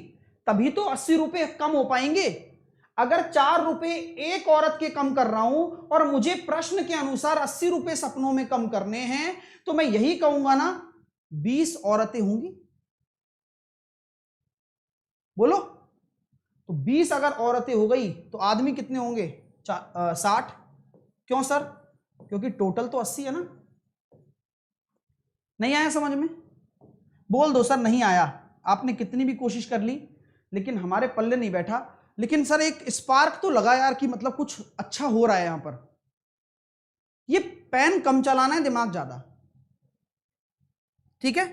तभी तो 80 रुपए कम हो पाएंगे। अगर 4 रुपए एक औरत के कम कर रहा हूं और मुझे प्रश्न के अनुसार 80 रुपए सपनों में कम करने हैं, तो मैं यही कहूंगा ना 20 औरतें होंगी। बोलो, तो 20 अगर औरतें हो गई तो आदमी कितने होंगे? 60। क्यों सर? क्योंकि टोटल तो 80 है ना। नहीं आया समझ में? बोल दो सर नहीं आया। आपने कितनी भी कोशिश कर ली लेकिन हमारे पल्ले नहीं बैठा। लेकिन सर एक स्पार्क तो लगा यार कि मतलब कुछ अच्छा हो रहा है यहां पर। ये पेन कम चलाना है, दिमाग ज्यादा। ठीक है,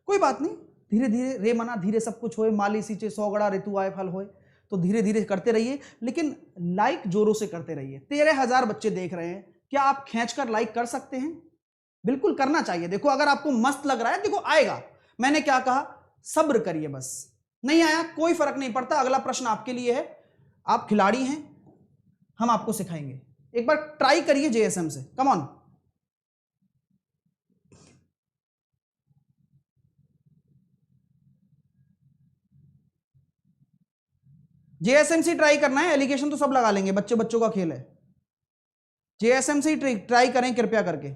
कोई बात नहीं, धीरे धीरे रे मना धीरे सब कुछ होए, माली सींचे 100 गड़ा ऋतु आए फल होए। तो धीरे धीरे करते रहिए, लेकिन लाइक जोरों से करते रहिए। 13,000 बच्चे देख रहे हैं, क्या आप खींचकर लाइक कर सकते हैं? बिल्कुल करना चाहिए। देखो अगर आपको मस्त लग रहा है, देखो आएगा। मैंने क्या कहा? सब्र करिए बस। नहीं आया कोई फर्क नहीं पड़ता, अगला प्रश्न आपके लिए है। आप खिलाड़ी हैं, हम आपको सिखाएंगे। एक बार ट्राई करिए जेएसएम से, कम ऑन। जेएसएम से ट्राई करना है, एलिगेशन तो सब लगा लेंगे, बच्चे बच्चों का खेल है। जेएसएम से ही ट्राई करें कृपया करके।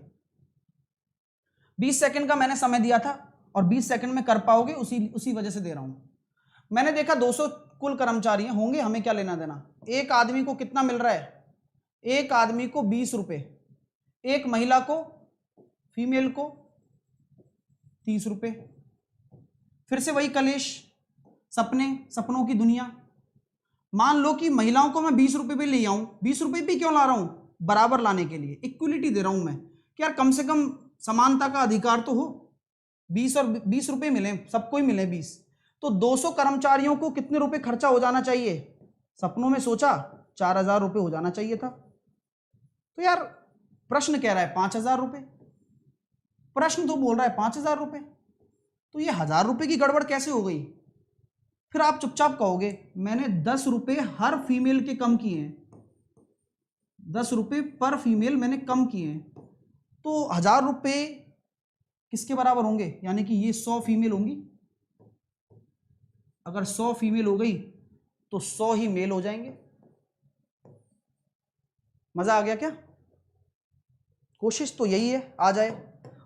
20 सेकंड का मैंने समय दिया था और 20 सेकंड में कर पाओगे, उसी वजह से दे रहा हूं। मैंने देखा 200 कुल कर्मचारी होंगे, हमें क्या लेना देना। एक आदमी को कितना मिल रहा है? एक आदमी को 20 रुपए, एक महिला को, फीमेल को 30 रुपए। फिर से वही कलेश, सपने, सपनों की दुनिया। मान लो कि महिलाओं को मैं 20 रुपए पे ले आऊं, 20 रुपए पे क्यों ला रहा हूं, बराबर लाने के लिए, इक्वलिटी दे रहा हूं मैं कि यार कम से कम समानता का अधिकार तो हो, 20 और 20 रुपए मिले, सबको ही मिले 20, तो 200 कर्मचारियों को कितने रुपए खर्चा हो जाना चाहिए, सपनों में सोचा 4000 रुपए हो जाना चाहिए था। तो यार प्रश्न कह रहा है 5000 रुपए, प्रश्न तो बोल रहा है 5000 रुपए, तो ये 1000 रुपए की गड़बड़ कैसे हो गई। फिर आप चुपचाप कहोगे मैंने 10 रुपए हर फीमेल के कम किए हैं, 10 रुपए पर फीमेल मैंने कम किए हैं, तो 1000 रुपए किसके बराबर होंगे, यानी कि ये 100 फीमेल होंगी, अगर 100 फीमेल हो गई तो 100 ही मेल हो जाएंगे। मजा आ गया क्या। कोशिश तो यही है आ जाए,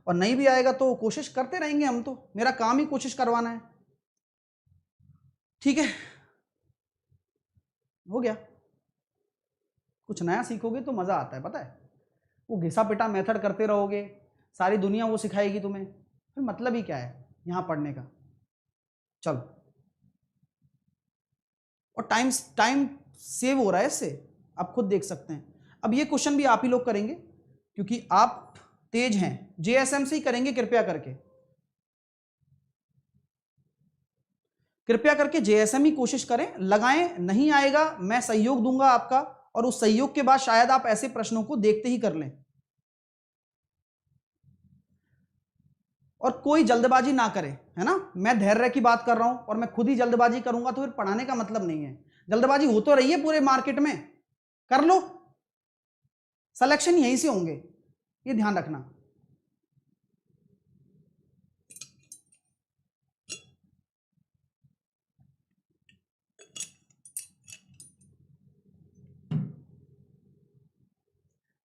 और नहीं भी आएगा तो कोशिश करते रहेंगे हम, तो मेरा काम ही कोशिश करवाना है। ठीक है, हो गया। कुछ नया सीखोगे तो मजा आता है, पता है, वो घिसा पिटा मेथड करते रहोगे, सारी दुनिया वो सिखाएगी तुम्हें, फिर मतलब ही क्या है यहां पढ़ने का। चलो, और टाइम सेव हो रहा है इससे, आप खुद देख सकते हैं। अब ये क्वेश्चन भी आप ही लोग करेंगे क्योंकि आप तेज हैं, जेएसएम से ही करेंगे, कृपया करके जेएसएम ही कोशिश करें, लगाएं, नहीं आएगा मैं सहयोग दूंगा आपका, और उस सहयोग के बाद शायद आप ऐसे प्रश्नों को देखते ही कर लें। और कोई जल्दबाजी ना करें, है ना, मैं धैर्य की बात कर रहा हूं और मैं खुद ही जल्दबाजी करूंगा तो फिर पढ़ाने का मतलब नहीं है। जल्दबाजी हो तो रही है पूरे मार्केट में, कर लो, सिलेक्शन यहीं से होंगे, ये ध्यान रखना।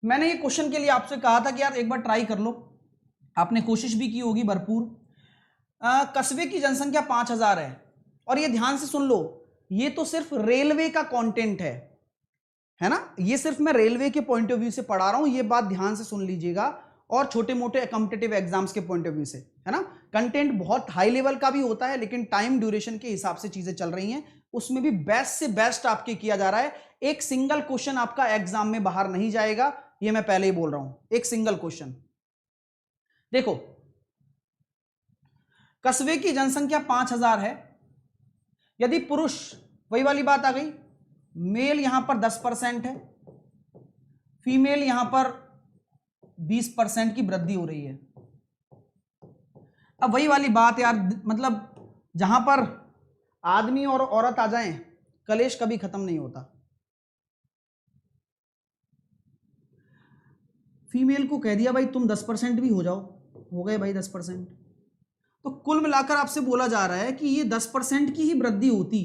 मैंने ये क्वेश्चन के लिए आपसे कहा था कि यार एक बार ट्राई कर लो, आपने कोशिश भी की होगी भरपूर। कस्बे की जनसंख्या 5000 है, और ये ध्यान से सुन लो, ये तो सिर्फ रेलवे का कंटेंट है ना, ये सिर्फ मैं रेलवे के पॉइंट ऑफ व्यू से पढ़ा रहा हूं, ये बात ध्यान से सुन लीजिएगा, और छोटे मोटे कॉम्पिटिटिव एग्जाम्स के पॉइंट ऑफ व्यू से, है ना। कंटेंट बहुत हाई लेवल का भी होता है, लेकिन टाइम ड्यूरेशन के हिसाब से चीजें चल रही हैं, उसमें भी बेस्ट से बेस्ट आपके किया जा रहा है। एक सिंगल क्वेश्चन आपका एग्जाम में बाहर नहीं जाएगा, ये मैं पहले ही बोल रहा हूं, एक सिंगल क्वेश्चन। देखो, कस्बे की जनसंख्या 5000 है, यदि पुरुष, वही वाली बात आ गई, मेल यहां पर 10% है, फीमेल यहां पर 20% की वृद्धि हो रही है। अब वही वाली बात यार, मतलब जहां पर आदमी और औरत आ जाएं, कलेश कभी खत्म नहीं होता। फीमेल को कह दिया भाई तुम 10% भी हो जाओ, हो गए भाई 10%। तो कुल मिलाकर आपसे बोला जा रहा है कि ये 10% की ही वृद्धि होती,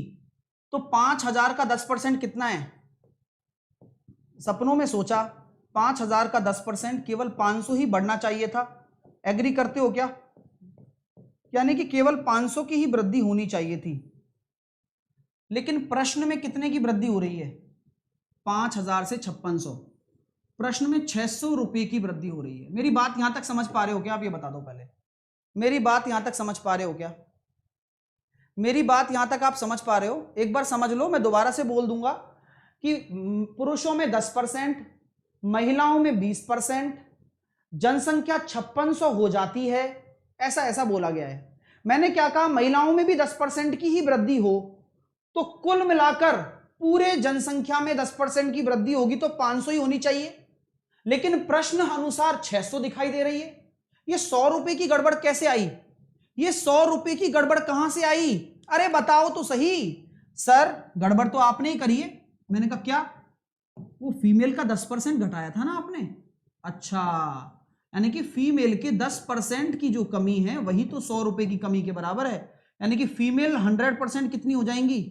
तो 5000 का 10% कितना है, सपनों में सोचा, 5000 का 10% केवल 500 ही बढ़ना चाहिए था। एग्री करते हो क्या, यानी कि केवल 500 की ही वृद्धि होनी चाहिए थी, लेकिन प्रश्न में कितने की वृद्धि हो रही है, 5000 से 5600, प्रश्न में 600 रुपए की वृद्धि हो रही है। मेरी बात यहां तक समझ पा रहे हो क्या, आप ये बता दो पहले, मेरी बात यहां तक समझ पा रहे हो क्या, मेरी बात यहां तक आप समझ पा रहे हो, एक बार समझ लो, मैं दोबारा से बोल दूंगा कि पुरुषों में 10%, महिलाओं में 20%, जनसंख्या 5600 हो जाती है, ऐसा ऐसा बोला गया है। मैंने क्या कहा, महिलाओं में भी 10% की ही वृद्धि हो, तो कुल मिलाकर पूरे जनसंख्या में 10% की वृद्धि होगी तो 500 ही होनी चाहिए, लेकिन प्रश्न अनुसार 600 दिखाई दे रही है। ये 100 रुपए की गड़बड़ कैसे आई, ये 100 रुपए की गड़बड़ कहां से आई, अरे बताओ तो सही। सर गड़बड़ तो आपने ही करी है। मैंने कहा क्या, वो फीमेल का 10% घटाया था ना आपने, अच्छा, यानी कि फीमेल के 10% की जो कमी है वही तो 100 रुपए की कमी के बराबर है, यानी कि फीमेल 100% कितनी हो जाएंगी,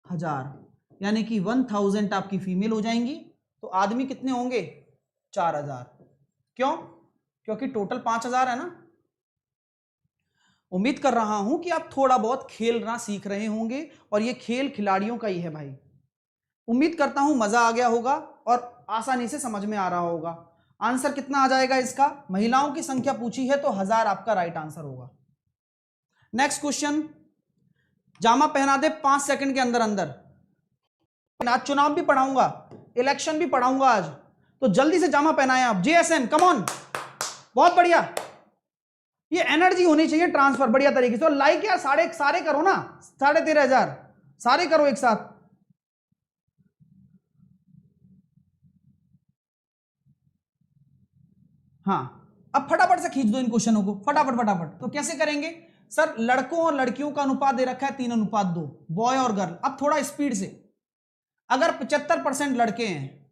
1000, यानी कि 1000 आपकी फीमेल हो जाएंगी, तो आदमी कितने होंगे, 4000। क्यों, क्योंकि टोटल 5000 है ना। उम्मीद कर रहा हूं कि आप थोड़ा बहुत खेलना सीख रहे होंगे, और ये खेल खिलाड़ियों का ही है भाई। उम्मीद करता हूं मजा आ गया होगा और आसानी से समझ में आ रहा होगा। आंसर कितना आ जाएगा इसका, महिलाओं की संख्या पूछी है तो 1000 आपका राइट आंसर होगा। नेक्स्ट क्वेश्चन, जामा पहना दे 5 सेकंड के अंदर अंदर। आज चुनाव भी पढ़ाऊंगा, इलेक्शन भी पढ़ाऊंगा आज, तो जल्दी से जामा पहनाएं आप। जेएसएन कम ऑन, बहुत बढ़िया। ये एनर्जी होनी चाहिए ट्रांसफर बढ़िया तरीके से। और लाइक यार सारे करो ना, 13,500 सारे करो एक साथ। हाँ अब फटाफट से खींच दो इन क्वेश्चनों को, फटाफट फटाफट। तो कैसे करेंगे सर? लड़कों और लड़कियों का अनुपात दे रखा है 3:2, बॉय और गर्ल। अब थोड़ा स्पीड से, अगर 75% लड़के हैं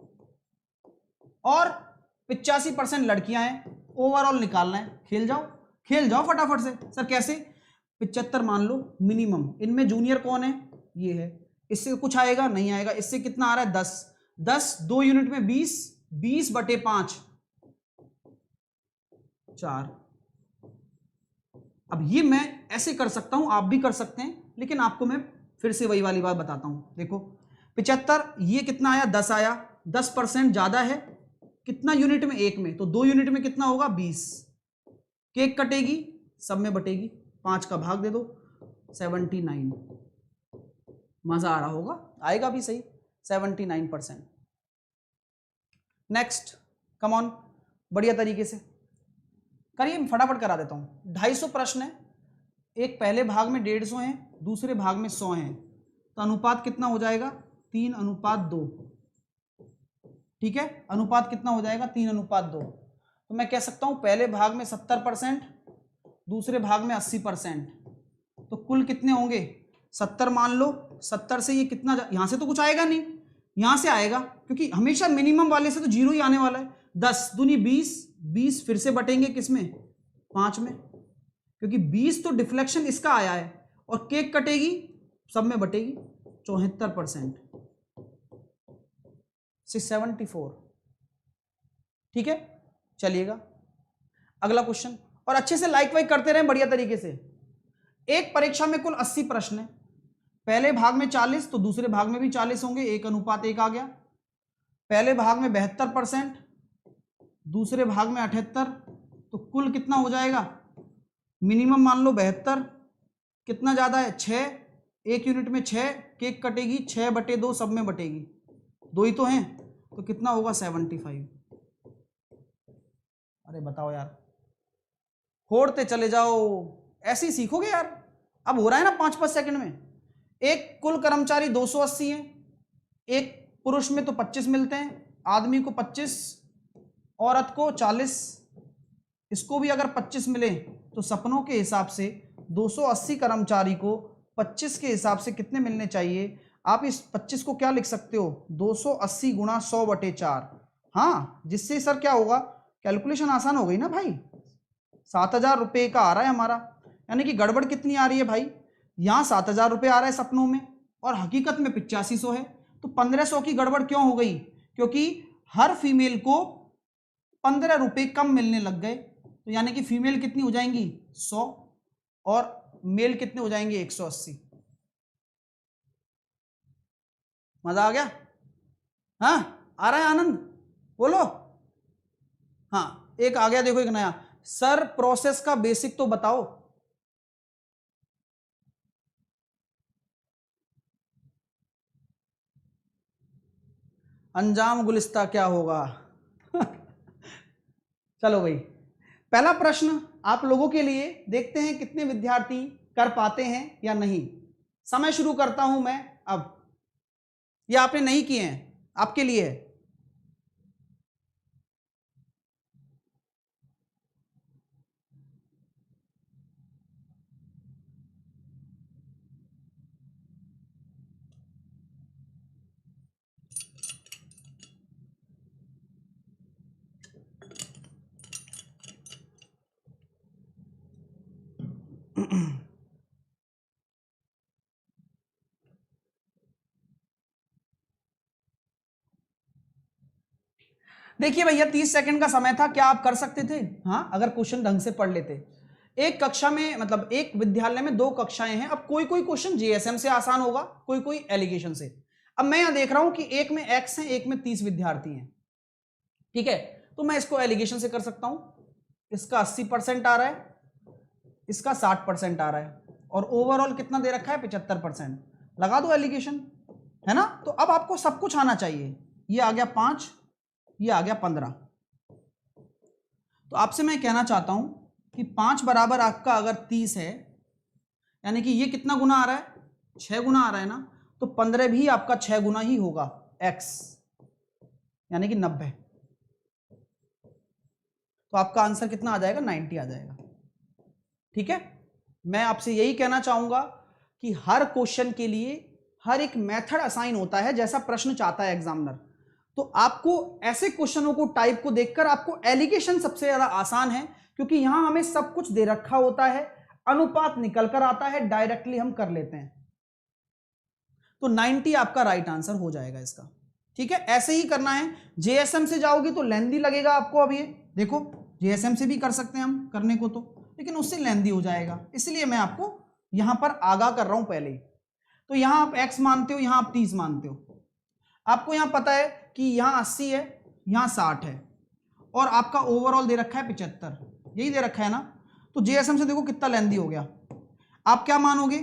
और 85% लड़कियां हैं, ओवरऑल निकालना है। खेल जाओ फटाफट से। सर कैसे? 75 मान लो मिनिमम, इनमें जूनियर कौन है? ये है। इससे कुछ आएगा? नहीं आएगा। इससे कितना आ रहा है? 10 2 यूनिट में 20 बटे 5 4। अब ये मैं ऐसे कर सकता हूं, आप भी कर सकते हैं, लेकिन आपको मैं फिर से वही वाली बात बताता हूं। देखो 75, ये कितना आया? 10 आया। 10% ज्यादा है कितना यूनिट में? 1 में। तो 2 यूनिट में कितना होगा? 20। केक कटेगी, सब में बटेगी, 5 का भाग दे दो, 79। मजा आ रहा होगा, आएगा भी सही, 79%। नेक्स्ट कम ऑन, बढ़िया तरीके से करिए, फटाफट करा देता हूं। 250 प्रश्न है, एक पहले भाग में 150 है, दूसरे भाग में 100 है, तो अनुपात कितना हो जाएगा? 3:2। ठीक है, अनुपात कितना हो जाएगा? 3:2। तो मैं कह सकता हूं पहले भाग में 70%, दूसरे भाग में 80%, तो कुल कितने होंगे? 70 मान लो। 70 से ये कितना यहां से तो कुछ आएगा नहीं, यहां से आएगा, क्योंकि हमेशा मिनिमम वाले से तो 0 ही आने वाला है। 10 दूनी 20 फिर से बटेंगे किसमें? 5 में, क्योंकि 20 तो डिफ्लेक्शन इसका आया है, और केक कटेगी, सब में बटेगी, 74%, 674। ठीक है, चलिएगा अगला क्वेश्चन। और अच्छे से लाइक वाइक करते रहें बढ़िया तरीके से। एक परीक्षा में कुल 80 प्रश्न है, पहले भाग में 40, तो दूसरे भाग में भी 40 होंगे, 1:1 आ गया। पहले भाग में 72%, दूसरे भाग में 78, तो कुल कितना हो जाएगा? मिनिमम मान लो 72, कितना ज्यादा है? 6, 1 यूनिट में 6, केक कटेगी, 6/2 सब में बटेगी, 2 ही तो हैं, तो कितना होगा? 75। अरे बताओ यार, फोड़ते चले जाओ, ऐसे ही सीखोगे यार। अब हो रहा है ना 5-5 सेकंड में। एक कुल कर्मचारी 280 है, एक पुरुष में तो 25 मिलते हैं, आदमी को 25, औरत को 40। इसको भी अगर 25 मिले तो सपनों के हिसाब से 280 कर्मचारी को 25 के हिसाब से कितने मिलने चाहिए? आप इस 25 को क्या लिख सकते हो? 280 गुणा 100/4। हाँ, जिससे सर क्या होगा, कैलकुलेशन आसान हो गई ना भाई। 7,000 रुपये का आ रहा है हमारा, यानी कि गड़बड़ कितनी आ रही है भाई? यहाँ 7,000 रुपये आ रहा है सपनों में, और हकीकत में 8500 है, तो 1500 की गड़बड़ क्यों हो गई? क्योंकि हर फीमेल को 15 रुपये कम मिलने लग गए, तो यानी कि फीमेल कितनी हो जाएंगी? 100, और मेल कितने हो जाएंगे? 180। मजा आ गया? हाँ आ रहा है आनंद? बोलो। हाँ एक आ गया, देखो एक नया। सर प्रोसेस का बेसिक तो बताओ। अंजाम गुलिस्ता क्या होगा? चलो भाई, पहला प्रश्न आप लोगों के लिए, देखते हैं कितने विद्यार्थी कर पाते हैं या नहीं। समय शुरू करता हूं मैं अब। ये आपने नहीं किए हैं, आपके लिए है। देखिए भैया 30 सेकंड का समय था, क्या आप कर सकते थे? हाँ, अगर क्वेश्चन ढंग से पढ़ लेते। एक कक्षा में, मतलब एक विद्यालय में 2 कक्षाएं हैं। अब कोई कोई क्वेश्चन जीएसएम से आसान होगा, कोई कोई एलिगेशन से। अब मैं यहां देख रहा हूं कि एक में एक्स है, एक में 30 विद्यार्थी हैं। ठीक है, तो मैं इसको एलिगेशन से कर सकता हूं। इसका 80% आ रहा है, इसका 60% आ रहा है, और ओवरऑल कितना दे रखा है? 75%। लगा दो एलिगेशन। है ना। तो अब आपको सब कुछ आना चाहिए। ये आ गया 5, ये आ गया 15। तो आपसे मैं कहना चाहता हूं कि 5 बराबर आपका अगर 30 है, यानी कि ये कितना गुना आ रहा है, 6 गुना आ रहा है ना, तो 15 भी आपका 6 गुना ही होगा x, यानी कि 90। तो आपका आंसर कितना आ जाएगा, 90 आ जाएगा। ठीक है, मैं आपसे यही कहना चाहूंगा कि हर क्वेश्चन के लिए हर एक मेथड असाइन होता है, जैसा प्रश्न चाहता है एग्जामिनर। तो आपको ऐसे क्वेश्चनों को टाइप को देखकर आपको एलिगेशन सबसे ज्यादा आसान है, क्योंकि यहां हमें सब कुछ दे रखा होता है, अनुपात निकल कर आता है, डायरेक्टली हम कर लेते हैं। तो 90 आपका राइट आंसर हो जाएगा इसका। ठीक है, ऐसे ही करना है। जेएसएम से जाओगी तो लेंदी लगेगा आपको। अब ये देखो, जेएसएम से भी कर सकते हैं हम करने को तो, लेकिन उससे लेंदी हो जाएगा, इसलिए मैं आपको यहां पर आगाह कर रहा हूं पहले ही। तो यहां आप x मानते हो, यहां आप 30 मानते हो। आपको यहां पता है कि यहां 80 है, यहां 60 है, और आपका ओवरऑल दे रखा है 75, यही दे रखा है ना। तो जेएसएम से देखो कितना लेंदी हो गया। आप क्या मानोगे,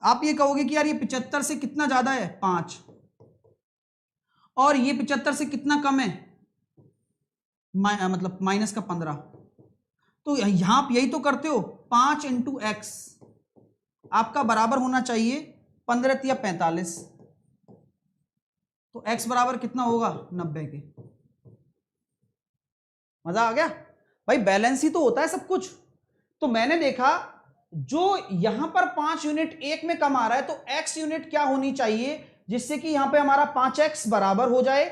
आप ये कहोगे कि यार ये 75 से कितना ज्यादा है, 5, और ये 75 से कितना कम है, मतलब माइनस का 15। तो यहां आप यही तो करते हो, 5 इंटू एक्स आपका बराबर होना चाहिए 15 या 45। तो x बराबर कितना होगा, 90 के। मजा आ गया भाई, बैलेंस ही तो होता है सब कुछ। तो मैंने देखा जो यहां पर 5 यूनिट एक में कम आ रहा है, तो x यूनिट क्या होनी चाहिए, जिससे कि यहां पे हमारा 5x बराबर हो जाए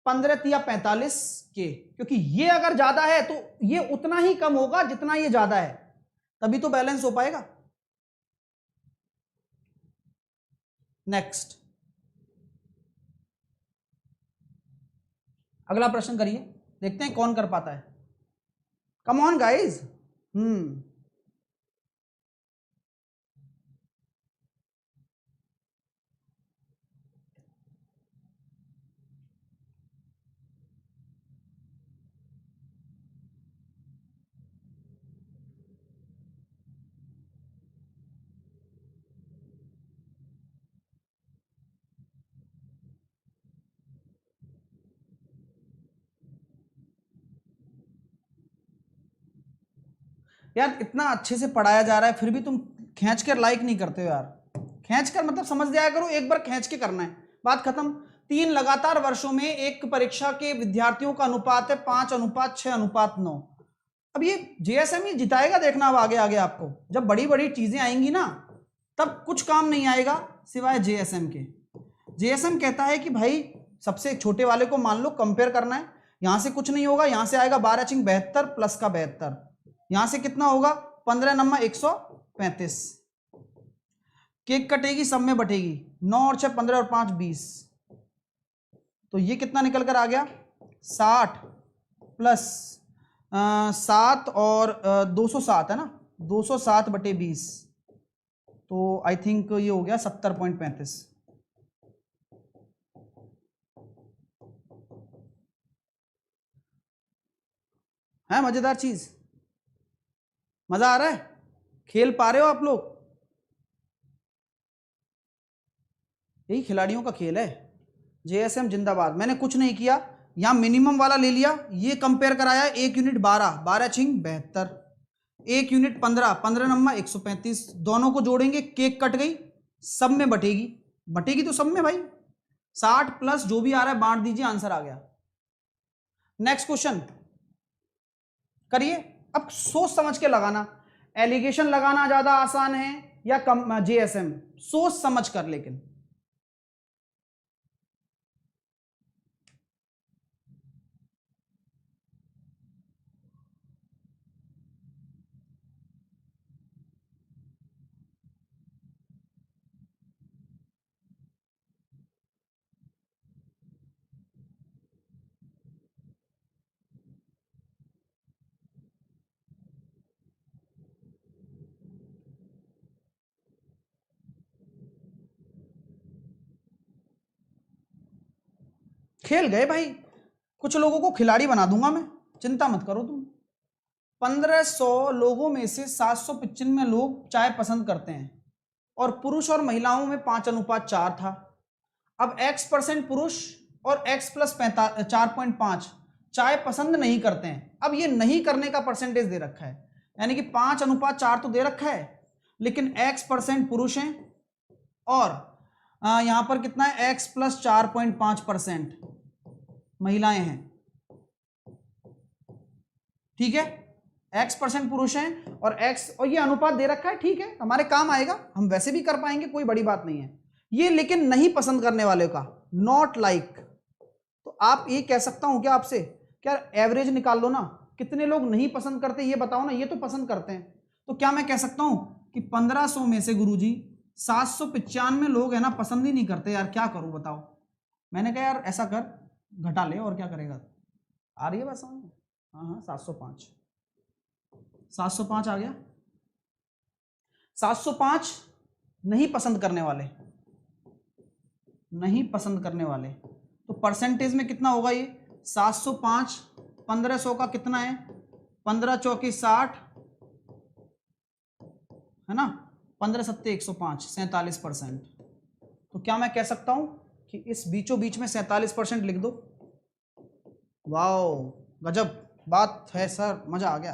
15 या 45 के। क्योंकि ये अगर ज्यादा है तो ये उतना ही कम होगा जितना ये ज्यादा है, तभी तो बैलेंस हो पाएगा। नेक्स्ट, अगला प्रश्न करिए, देखते हैं कौन कर पाता है। Come on guys. यार इतना अच्छे से पढ़ाया जा रहा है, फिर भी तुम खींच कर लाइक नहीं करते हो यार। खींच कर मतलब समझ जाया करो, एक बार खींच के करना है, बात खत्म। 3 लगातार वर्षों में एक परीक्षा के विद्यार्थियों का अनुपात है 5:6:9। अब ये जेएसएम ही जिताएगा, देखना अब आगे आगे आपको जब बड़ी बड़ी चीजें आएंगी ना, तब कुछ काम नहीं आएगा सिवाय जेएसएम के। जेएसएम कहता है कि भाई सबसे छोटे वाले को मान लो कंपेयर करना है, यहां से कुछ नहीं होगा, यहां से आएगा 12×72 प्लस का 72, यहां से कितना होगा 15 नंबर 135। केक कटेगी, सब में बटेगी, 9 और 6 15 और 5 20। तो ये कितना निकल कर आ गया, 60 प्लस 7 और 207 है ना, 207/20। तो आई थिंक ये हो गया 70.35। है मजेदार चीज, मजा आ रहा है, खेल पा रहे हो आप लोग, यही खिलाड़ियों का खेल है। जेएसएम जिंदाबाद। मैंने कुछ नहीं किया, यहां मिनिमम वाला ले लिया, ये कंपेयर कराया, 1 यूनिट 12, 12×72, 1 यूनिट 15, 15 नंबर 135, दोनों को जोड़ेंगे, केक कट गई, सब में बटेगी, बटेगी तो सब में भाई, 60 प्लस जो भी आ रहा है बांट दीजिए, आंसर आ गया। नेक्स्ट क्वेश्चन करिए। अब सोच समझ के लगाना, एलिगेशन लगाना ज्यादा आसान है या कम जेएसएम, सोच समझ कर। लेकिन खेल गए भाई, कुछ लोगों को खिलाड़ी बना दूंगा मैं, चिंता मत करो तुम। 1500 लोगों में से 795 लोग चाय पसंद करते हैं, और पुरुष और महिलाओं में 5:4 था। अब x% पुरुष और x प्लस 4.5 चाय पसंद नहीं करते हैं। अब ये नहीं करने का परसेंटेज दे रखा है, यानी कि 5:4 तो दे रखा है, लेकिन x% पुरुष हैं और यहां पर कितना है, x प्लस 4.5% महिलाएं हैं। ठीक है, x% पुरुष हैं और x, और ये अनुपात दे रखा है, ठीक है, हमारे काम आएगा, हम वैसे भी कर पाएंगे, कोई बड़ी बात नहीं है ये। लेकिन नहीं पसंद करने वाले का, नॉट लाइक, तो आप ये कह सकता हूं क्या आपसे, क्या एवरेज निकाल लो ना, कितने लोग नहीं पसंद करते ये बताओ ना, ये तो पसंद करते हैं। तो क्या मैं कह सकता हूं कि 1500 में से गुरुजी 795 लोग है ना पसंद ही नहीं करते यार, क्या करूं बताओ। मैंने कहा यार ऐसा कर, घटा ले, और क्या करेगा। आ रही है बात समझ में? हाँ 705 आ गया। 705 नहीं पसंद करने वाले, नहीं पसंद करने वाले, तो परसेंटेज में कितना होगा ये 705, 1500 का कितना है, 15 चौकी 60 है ना, 15 सत्ते 105, 47%। तो क्या मैं कह सकता हूं कि इस बीचों बीच में 47% लिख दो। वाओ गजब बात है सर, मजा आ गया।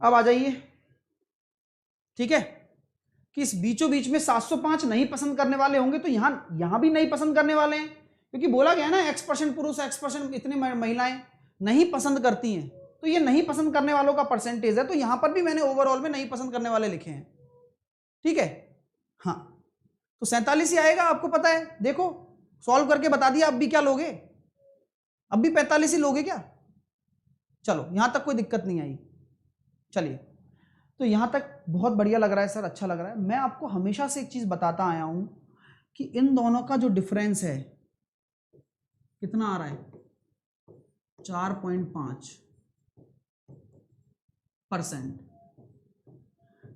अब आ जाइए, ठीक है, कि इस बीचों बीच में 705 नहीं पसंद करने वाले होंगे, तो यहां भी नहीं पसंद करने वाले हैं, क्योंकि बोला गया ना x% पुरुष, x% इतनी महिलाएं नहीं पसंद करती हैं, तो ये नहीं पसंद करने वालों का परसेंटेज है, तो यहां पर भी मैंने ओवरऑल में नहीं पसंद करने वाले लिखे हैं। ठीक है, हाँ, तो 47 ही आएगा, आपको पता है, देखो सॉल्व करके बता दिया। अब भी क्या लोगे, अब भी 45 ही लोगे क्या? चलो यहां तक कोई दिक्कत नहीं आई। चलिए, तो यहां तक बहुत बढ़िया लग रहा है सर, अच्छा लग रहा है। मैं आपको हमेशा से एक चीज बताता आया हूं कि इन दोनों का जो डिफरेंस है कितना आ रहा है, 4.5%।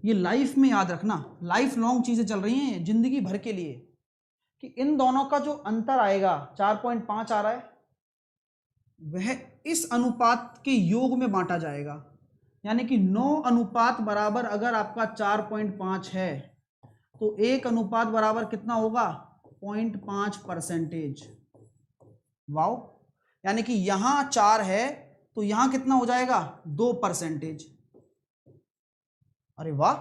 ये लाइफ में याद रखना, लाइफ लॉन्ग चीजें चल रही हैं जिंदगी भर के लिए, कि इन दोनों का जो अंतर आएगा 4.5 आ रहा है, वह इस अनुपात के योग में बांटा जाएगा। यानी कि 9 अनुपात बराबर अगर आपका 4.5 है, तो 1 अनुपात बराबर कितना होगा, 0.5%। वाओ, यानी कि यहां 4 है तो यहां कितना हो जाएगा, 2%। अरे वाह,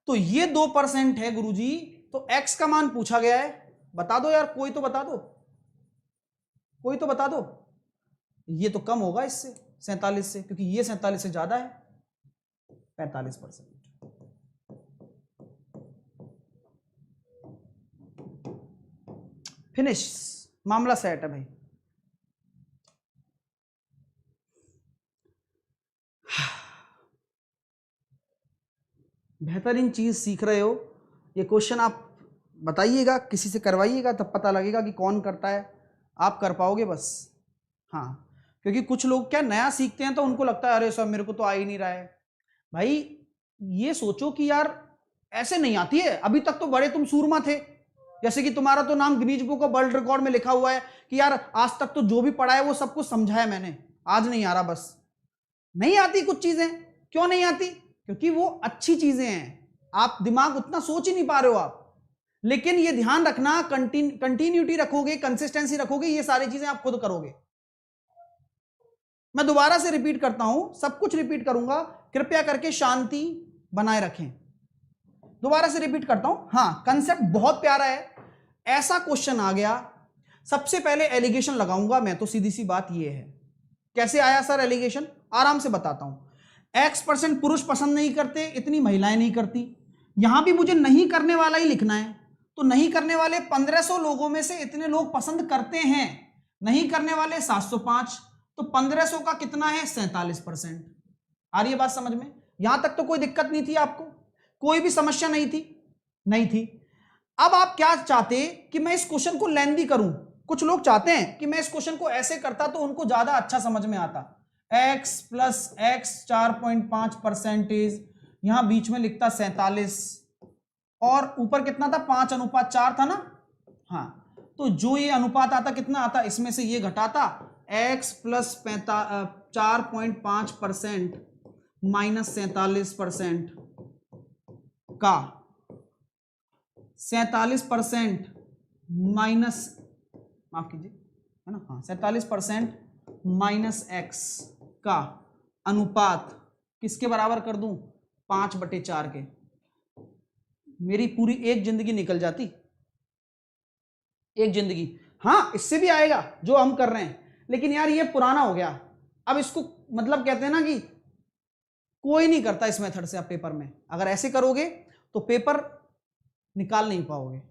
तो ये 2% है गुरुजी। तो x का मान पूछा गया है, बता दो यार, कोई तो बता दो, कोई तो बता दो। ये तो कम होगा इससे, 47 से, क्योंकि ये 47 से ज्यादा है, 45%। फिनिश, मामला सेट है भाई। बेहतरीन चीज सीख रहे हो। ये क्वेश्चन आप बताइएगा, किसी से करवाइएगा, तब पता लगेगा कि कौन करता है, आप कर पाओगे बस। हाँ, क्योंकि कुछ लोग क्या नया सीखते हैं तो उनको लगता है अरे सर मेरे को तो आ ही नहीं रहा है। भाई ये सोचो कि यार ऐसे नहीं आती है, अभी तक तो बड़े तुम सूरमा थे, जैसे कि तुम्हारा तो नाम Guinness book of world record में लिखा हुआ है कि यार आज तक तो जो भी पढ़ा है वो सब कुछ समझा है मैंने, आज नहीं आ रहा बस। नहीं आती कुछ चीजें, क्यों नहीं आती, क्योंकि वो अच्छी चीजें हैं, आप दिमाग उतना सोच ही नहीं पा रहे हो आप। लेकिन ये ध्यान रखना, कंटिन्यूटी रखोगे, कंसिस्टेंसी रखोगे, ये सारी चीजें आप खुद करोगे। मैं दोबारा से रिपीट करता हूं, सब कुछ रिपीट करूंगा, कृपया करके शांति बनाए रखें। दोबारा से रिपीट करता हूं, हां कंसेप्ट बहुत प्यारा है। ऐसा क्वेश्चन आ गया, सबसे पहले एलिगेशन लगाऊंगा मैं, तो सीधी सी बात यह है, कैसे आया सर एलिगेशन, आराम से बताता हूं। x% पुरुष पसंद नहीं करते, इतनी महिलाएं नहीं करती, यहां भी मुझे नहीं करने वाला ही लिखना है, तो नहीं करने वाले 1500 लोगों में से इतने लोग पसंद करते हैं, नहीं करने वाले 705, तो 1500 का कितना है, 47%। आ रही है बात समझ में? यहां तक तो कोई दिक्कत नहीं थी आपको, कोई भी समस्या नहीं थी, नहीं थी। अब आप क्या चाहते कि मैं इस क्वेश्चन को लेंदी करूं? कुछ लोग चाहते हैं कि मैं इस क्वेश्चन को ऐसे करता तो उनको ज्यादा अच्छा समझ में आता, x प्लस x 4.5%, यहां बीच में लिखता 47 और ऊपर कितना था, 5:4 था ना। हाँ, तो जो ये अनुपात आता कितना आता, इसमें से ये घटाता x प्लस 4.5% माइनस 47% का 47% माइनस, माफ कीजिए, है ना, हाँ 47% माइनस एक्स का अनुपात किसके बराबर कर दूं, 5/4 के। मेरी पूरी एक जिंदगी निकल जाती, एक जिंदगी। हाँ इससे भी आएगा जो हम कर रहे हैं, लेकिन यार ये पुराना हो गया। अब इसको मतलब कहते हैं ना कि कोई नहीं करता इस मेथड से। आप पेपर में अगर ऐसे करोगे तो पेपर निकाल नहीं पाओगे।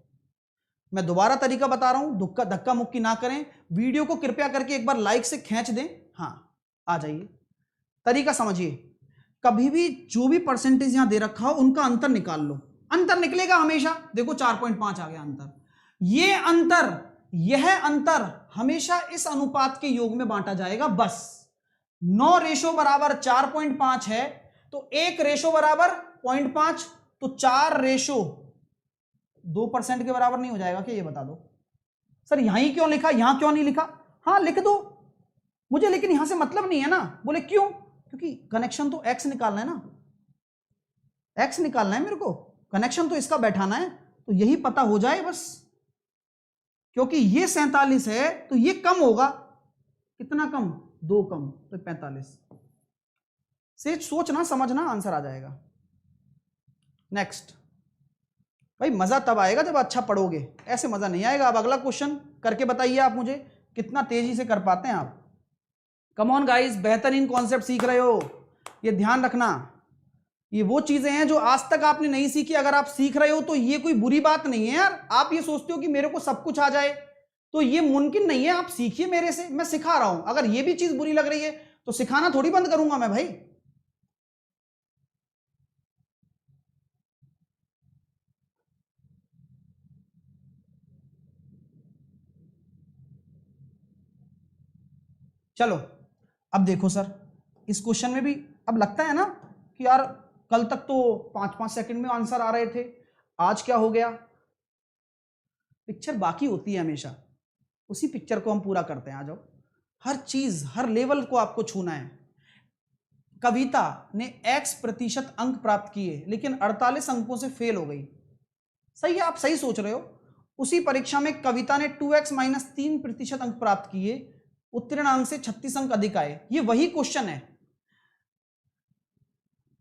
मैं दोबारा तरीका बता रहा हूं, धक्का मुक्की ना करें। वीडियो को कृपया करके एक बार लाइक से खींच दें। हाँ आ जाइए, तरीका समझिए। कभी भी जो भी परसेंटेज यहां दे रखा हो उनका अंतर निकाल लो, अंतर निकलेगा हमेशा। देखो 4.5 आ गया अंतर। ये अंतर, यह अंतर हमेशा इस अनुपात के योग में बांटा जाएगा बस। 9 रेशो बराबर 4.5 है तो 1 रेशो बराबर 0.5, तो 4 रेशो 2% के बराबर नहीं हो जाएगा क्या, ये बता दो। सर यहां क्यों लिखा, यहां क्यों नहीं लिखा? हाँ लिख दो मुझे, लेकिन यहां से मतलब नहीं है ना। बोले क्यों? क्योंकि कनेक्शन तो एक्स निकालना है ना, एक्स निकालना है मेरे को, कनेक्शन तो इसका बैठाना है, तो यही पता हो जाए बस। क्योंकि ये 47 है तो ये कम होगा, कितना कम, 2 कम, तो 45 से सोचना समझना आंसर आ जाएगा। नेक्स्ट भाई, मजा तब आएगा जब अच्छा पढ़ोगे, ऐसे मजा नहीं आएगा। अब अगला क्वेश्चन करके बताइए आप मुझे कितना तेजी से कर पाते हैं आप। कम ऑन गाइस, बेहतरीन कॉन्सेप्ट सीख रहे हो, ये ध्यान रखना। ये वो चीजें हैं जो आज तक आपने नहीं सीखी। अगर आप सीख रहे हो तो ये कोई बुरी बात नहीं है यार। आप ये सोचते हो कि मेरे को सब कुछ आ जाए, तो ये मुमकिन नहीं है। आप सीखिए मेरे से, मैं सिखा रहा हूं। अगर ये भी चीज बुरी लग रही है तो सिखाना थोड़ी बंद करूंगा मैं भाई। चलो अब देखो सर, इस क्वेश्चन में भी अब लगता है ना कि यार कल तक तो 5-5 सेकंड में आंसर आ रहे थे, आज क्या हो गया। पिक्चर बाकी होती है हमेशा, उसी पिक्चर को हम पूरा करते हैं। आ जाओ, हर चीज हर लेवल को आपको छूना है। कविता ने x% अंक प्राप्त किए लेकिन 48 अंकों से फेल हो गई। सही है, आप सही सोच रहे हो। उसी परीक्षा में कविता ने 2x - 3% अंक प्राप्त किए, उत्तीर्ण अंक से 36 अंक अधिक आए। ये वही क्वेश्चन है,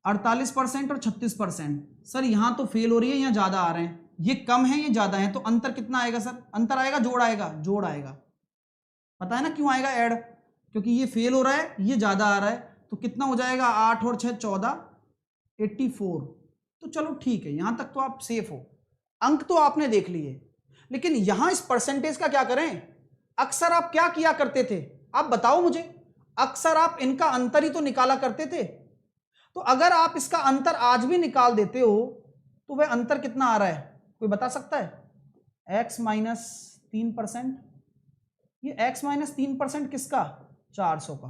48% और 36%। सर यहां तो फेल हो रही है, यहां ज्यादा आ रहे हैं, ये कम है ये ज्यादा है, तो अंतर कितना आएगा सर? अंतर आएगा, जोड़ आएगा, जोड़ आएगा। पता है ना क्यों आएगा ऐड, क्योंकि ये फेल हो रहा है, ये ज्यादा आ रहा है, तो कितना हो जाएगा, 8 और 6 14, 84। तो चलो ठीक है, यहां तक तो आप सेफ हो, अंक तो आपने देख लिए। लेकिन यहां इस परसेंटेज का क्या करें? अक्सर आप क्या किया करते थे, आप बताओ मुझे। अक्सर आप इनका अंतर ही तो निकाला करते थे। तो अगर आप इसका अंतर आज भी निकाल देते हो तो वह अंतर कितना आ रहा है, कोई बता सकता है? x - 3%। ये x - 3% किसका? 400 का।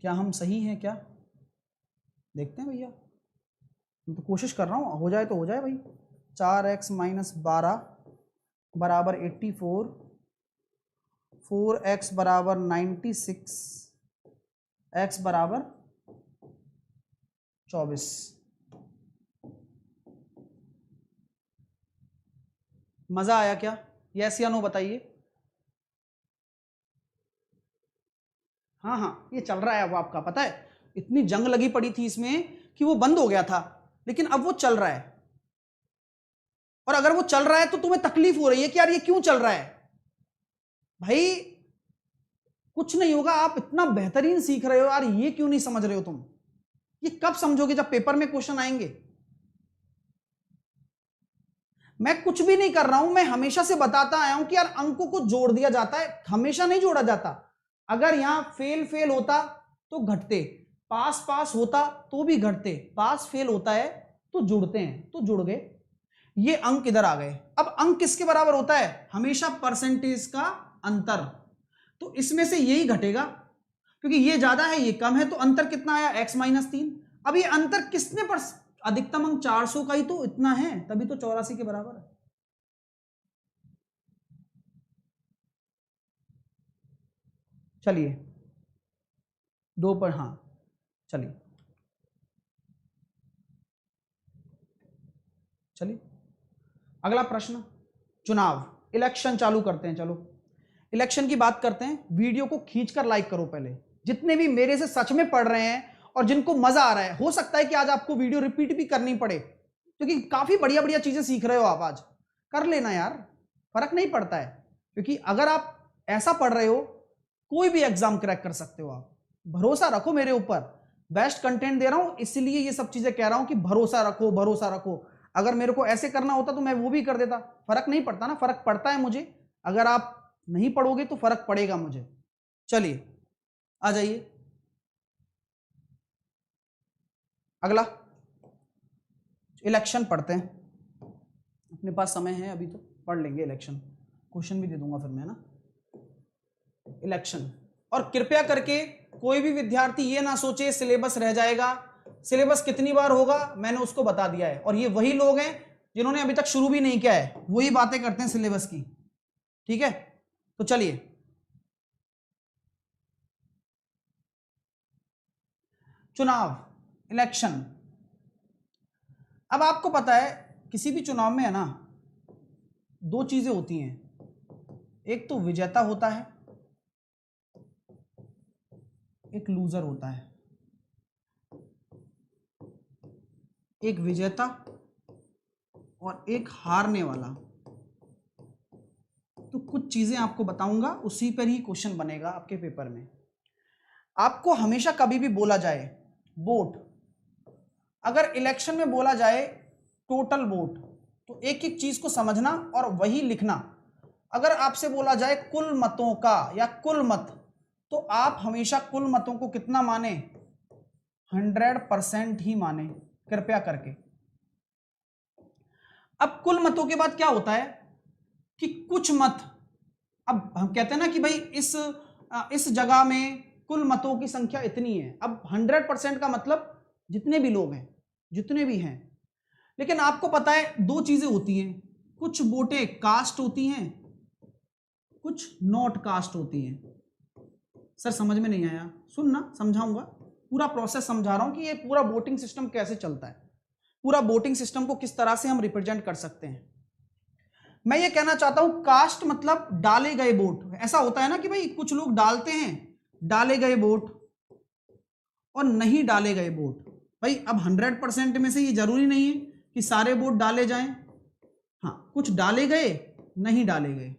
क्या हम सही हैं क्या? देखते हैं भैया, मैं तो कोशिश कर रहा हूं, हो जाए तो हो जाए भाई। 4x - 12 बराबर 84, 4x बराबर 96, x बराबर 24। मजा आया क्या? यस या नो बताइए। हाँ हाँ ये चल रहा है अब, आपका पता है इतनी जंग लगी पड़ी थी इसमें कि वो बंद हो गया था, लेकिन अब वो चल रहा है। और अगर वो चल रहा है तो तुम्हें तकलीफ हो रही है कि यार ये क्यों चल रहा है। भाई कुछ नहीं होगा, आप इतना बेहतरीन सीख रहे हो यार, ये क्यों नहीं समझ रहे हो तुम? ये कब समझोगे? जब पेपर में क्वेश्चन आएंगे। मैं कुछ भी नहीं कर रहा हूं, मैं हमेशा से बताता आया हूं कि यार अंकों को जोड़ दिया जाता है, हमेशा नहीं जोड़ा जाता। अगर यहां फेल फेल होता तो घटते, पास पास होता तो भी घटते, पास फेल होता है तो जुड़ते हैं, तो जुड़ गए। ये अंक इधर आ गए। अब अंक किसके बराबर होता है? हमेशा परसेंटेज का अंतर। तो इसमें से यही घटेगा, क्योंकि ये ज्यादा है ये कम है, तो अंतर कितना आया? x - 3। अब ये अंतर किसने पर, अधिकतम अंक 400 का ही तो इतना है, तभी तो 84 के बराबर है। चलिए 2 पर, हाँ चलिए चलिए अगला प्रश्न, चुनाव, इलेक्शन चालू करते हैं। चलो इलेक्शन की बात करते हैं। वीडियो को खींचकर लाइक करो पहले, जितने भी मेरे से सच में पढ़ रहे हैं और जिनको मजा आ रहा है। हो सकता है कि आज आपको वीडियो रिपीट भी करनी पड़े, क्योंकि काफी बढ़िया बढ़िया चीजें सीख रहे हो आप। आज कर लेना यार, फर्क नहीं पड़ता है, क्योंकि अगर आप ऐसा पढ़ रहे हो कोई भी एग्जाम क्रैक कर सकते हो आप। भरोसा रखो मेरे ऊपर, बेस्ट कंटेंट दे रहा हूं इसलिए ये सब चीजें कह रहा हूं कि भरोसा रखो, भरोसा रखो। अगर मेरे को ऐसे करना होता तो मैं वो भी कर देता, फर्क नहीं पड़ता ना। फर्क पड़ता है मुझे, अगर आप नहीं पढ़ोगे तो फर्क पड़ेगा मुझे। चलिए आ जाइए अगला, इलेक्शन पढ़ते हैं। अपने पास समय है अभी तो पढ़ लेंगे इलेक्शन, क्वेश्चन भी दे दूंगा फिर मैं ना। इलेक्शन, और कृपया करके कोई भी विद्यार्थी ये ना सोचे सिलेबस रह जाएगा। सिलेबस कितनी बार होगा मैंने उसको बता दिया है, और ये वही लोग हैं जिन्होंने अभी तक शुरू भी नहीं किया है, वही बातें करते हैं सिलेबस की। ठीक है, तो चलिए चुनाव, इलेक्शन। अब आपको पता है किसी भी चुनाव में है ना, दो चीजें होती हैं। एक तो विजेता होता है, एक लूजर होता है। एक विजेता और एक हारने वाला। तो कुछ चीजें आपको बताऊंगा, उसी पर ही क्वेश्चन बनेगा आपके पेपर में। आपको हमेशा कभी भी बोला जाए वोट, अगर इलेक्शन में बोला जाए टोटल वोट, तो एक एक चीज को समझना और वही लिखना। अगर आपसे बोला जाए कुल मतों का या कुल मत, तो आप हमेशा कुल मतों को कितना माने, 100% ही माने, कृपया करके। अब कुल मतों के बाद क्या होता है कि कुछ मत, अब हम कहते हैं ना कि भाई इस जगह में कुल मतों की संख्या इतनी है। अब 100% का मतलब जितने भी लोग हैं, जितने भी हैं। लेकिन आपको पता है दो चीजें होती हैं, कुछ वोटें कास्ट होती हैं, कुछ नॉट कास्ट होती हैं। सर समझ में नहीं आया, सुनना समझाऊंगा, पूरा प्रोसेस समझा रहा हूं कि ये पूरा वोटिंग सिस्टम कैसे चलता है, पूरा वोटिंग सिस्टम को किस तरह से हम रिप्रेजेंट कर सकते हैं। मैं ये कहना चाहता हूं कास्ट मतलब डाले गए वोट। ऐसा होता है ना कि भाई कुछ लोग डालते हैं डाले गए वोट और नहीं डाले गए वोट। भाई अब 100% में से ये जरूरी नहीं है कि सारे वोट डाले जाएं, हाँ कुछ डाले गए नहीं डाले गए।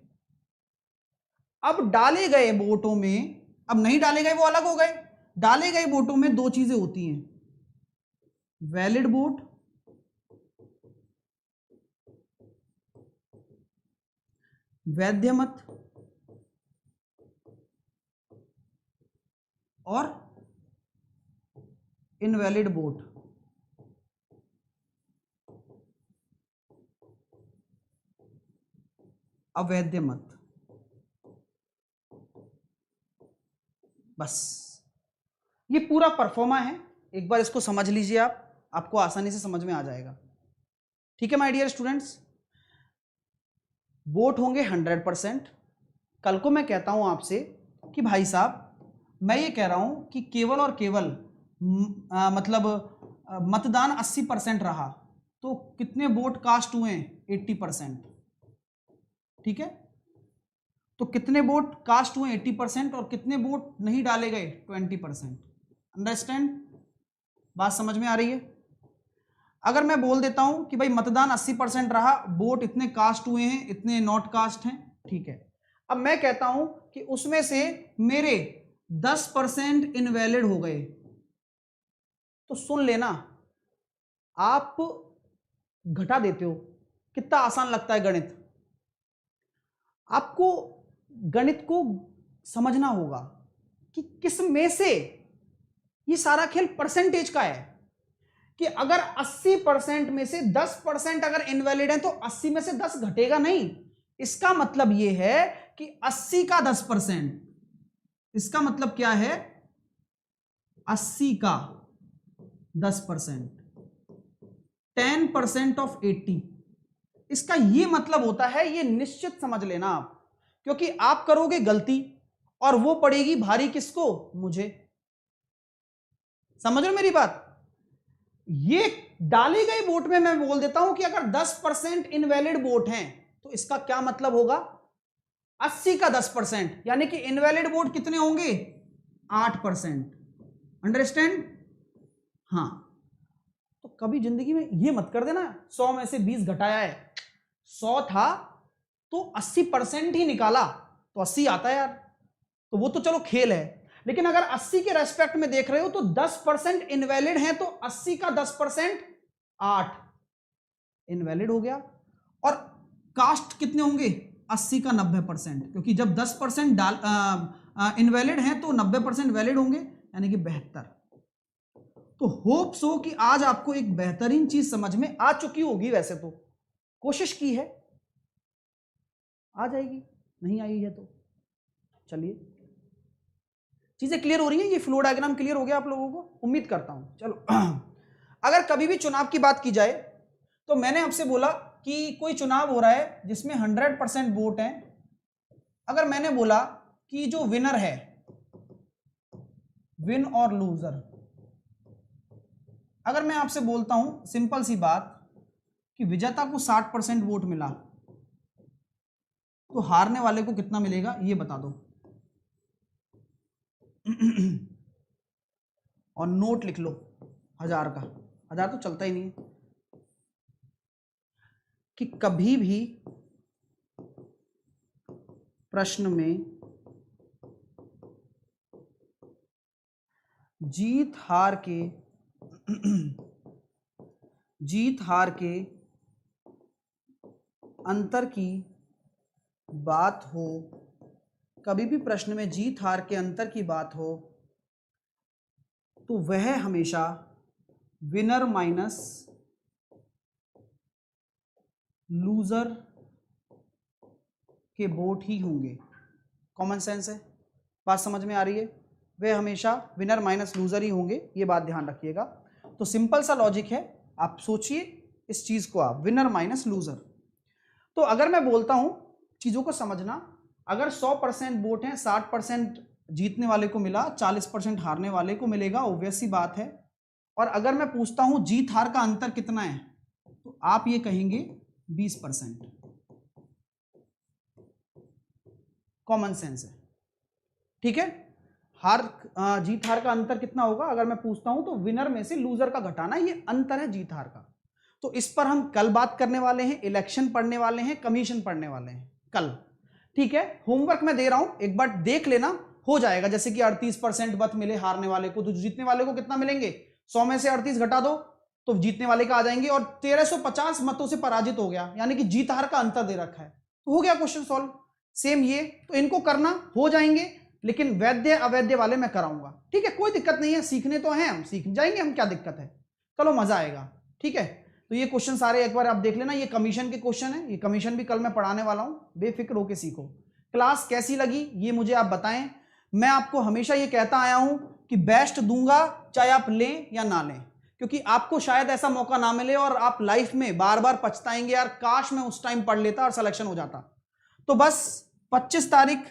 अब डाले गए वोटों में, अब नहीं डाले गए वो अलग हो गए। डाले गए वोटों में दो चीजें होती हैं, वैलिड वोट वैध मत और इनवैलिड वोट। अवैध मत। बस ये पूरा परफॉर्मा है, एक बार इसको समझ लीजिए आप, आपको आसानी से समझ में आ जाएगा। ठीक है माय डियर स्टूडेंट्स, वोट होंगे 100%। कल को मैं कहता हूं आपसे कि भाई साहब मैं ये कह रहा हूं कि केवल और केवल मतलब मतदान 80% रहा, तो कितने वोट कास्ट हुए? 80%। ठीक है, तो कितने वोट कास्ट हुए? 80%, और कितने वोट नहीं डाले गए? 20%। अंडरस्टैंड, बात समझ में आ रही है? अगर मैं बोल देता हूं कि भाई मतदान 80% रहा, वोट इतने कास्ट हुए हैं, इतने नॉट कास्ट हैं, ठीक है। अब मैं कहता हूं कि उसमें से मेरे 10% इनवैलिड हो गए, तो सुन लेना, आप घटा देते हो। कितना आसान लगता है गणित, आपको गणित को समझना होगा कि किस में से ये सारा खेल परसेंटेज का है। कि अगर 80% में से 10% अगर इनवैलिड है तो 80 में से 10 घटेगा नहीं। इसका मतलब यह है कि 80 का 10%, इसका मतलब क्या है? 80 का 10%, 10% ऑफ 80। इसका यह मतलब होता है, यह निश्चित समझ लेना आप, क्योंकि आप करोगे गलती और वो पड़ेगी भारी किसको? मुझे। समझ रहे हो मेरी बात? ये डाली गई वोट में मैं बोल देता हूं कि अगर 10% इनवैलिड वोट हैं तो इसका क्या मतलब होगा, 80 का 10%, यानी कि इनवैलिड वोट कितने होंगे, 8%। अंडरस्टैंड? हाँ, तो कभी जिंदगी में ये मत कर देना 100 में से 20 घटाया है, 100 था तो 80% ही निकाला तो 80 आता है यार, तो वो तो चलो खेल है। लेकिन अगर 80 के रेस्पेक्ट में देख रहे हो तो 10% इनवैलिड है, तो 80 का 10% 8 इनवैलिड हो गया। और कास्ट कितने होंगे, 80 का 90%, क्योंकि जब 10% इनवैलिड है तो 90% वैलिड होंगे, यानी कि 72। तो होप सो कि आज आपको एक बेहतरीन चीज समझ में आ चुकी होगी, वैसे तो कोशिश की है, आ जाएगी, नहीं आई है तो चलिए चीजें क्लियर हो रही हैं, ये फ्लो डायग्राम क्लियर हो गया आप लोगों को, उम्मीद करता हूं। चलो अगर कभी भी चुनाव की बात की जाए तो मैंने आपसे बोला कि कोई चुनाव हो रहा है जिसमें 100% वोट है, अगर मैंने बोला कि जो विनर है, विन और लूजर, अगर मैं आपसे बोलता हूं सिंपल सी बात कि विजेता को 60% वोट मिला तो हारने वाले को कितना मिलेगा ये बता दो और नोट लिख लो 1000 का, 1000 तो चलता ही नहीं है, कि कभी भी प्रश्न में जीत हार के अंतर की बात हो, कभी भी प्रश्न में जीत हार के अंतर की बात हो तो वह हमेशा विनर माइनस लूजर के वोट ही होंगे। कॉमन सेंस है, बात समझ में आ रही है, वे हमेशा विनर माइनस लूजर ही होंगे, ये बात ध्यान रखिएगा। तो सिंपल सा लॉजिक है, आप सोचिए इस चीज को, आप विनर माइनस लूजर। तो अगर मैं बोलता हूं चीजों को समझना, अगर 100% वोट है, 60% जीतने वाले को मिला, 40% हारने वाले को मिलेगा, ऑब्वियस सी बात है। और अगर मैं पूछता हूं जीत हार का अंतर कितना है तो आप ये कहेंगे 20%। कॉमन सेंस है, ठीक है। जीत हार का अंतर कितना होगा, अगर मैं पूछता हूं तो विनर में से लूजर का घटाना, ये अंतर है जीत हार का। तो इस पर हम कल बात करने वाले हैं, इलेक्शन पढ़ने वाले हैं, कमीशन पढ़ने वाले हैं कल, ठीक है। होमवर्क मैं दे रहा हूं, एक बार देख लेना, हो जाएगा। जैसे कि 38% मत मिले हारने वाले को, तो जीतने वाले को कितना मिलेंगे, 100 में से 38 घटा दो तो जीतने वाले का आ जाएंगे, और 1350 मतों से पराजित हो गया, यानी कि जीत हार का अंतर दे रखा है, तो हो गया क्वेश्चन सॉल्व। सेम ये, तो इनको करना हो जाएंगे, लेकिन वैद्य अवैध वाले मैं कराऊंगा, ठीक है, कोई दिक्कत नहीं है, सीखने तो हैं हम, सीख जाएंगे हम, क्या दिक्कत है, चलो मजा आएगा, ठीक है। तो ये क्वेश्चन सारे एक बार आप देख लेना, ये कमीशन के क्वेश्चन है, ये कमीशन भी कल मैं पढ़ाने वाला हूं, बेफिक्र होकर सीखो। क्लास कैसी लगी ये मुझे आप बताएं। मैं आपको हमेशा ये कहता आया हूं कि बेस्ट दूंगा, चाहे आप लें या ना लें, क्योंकि आपको शायद ऐसा मौका ना मिले और आप लाइफ में बार बार पछताएंगे, यार काश मैं उस टाइम पढ़ लेता और सिलेक्शन हो जाता। तो बस 25 तारीख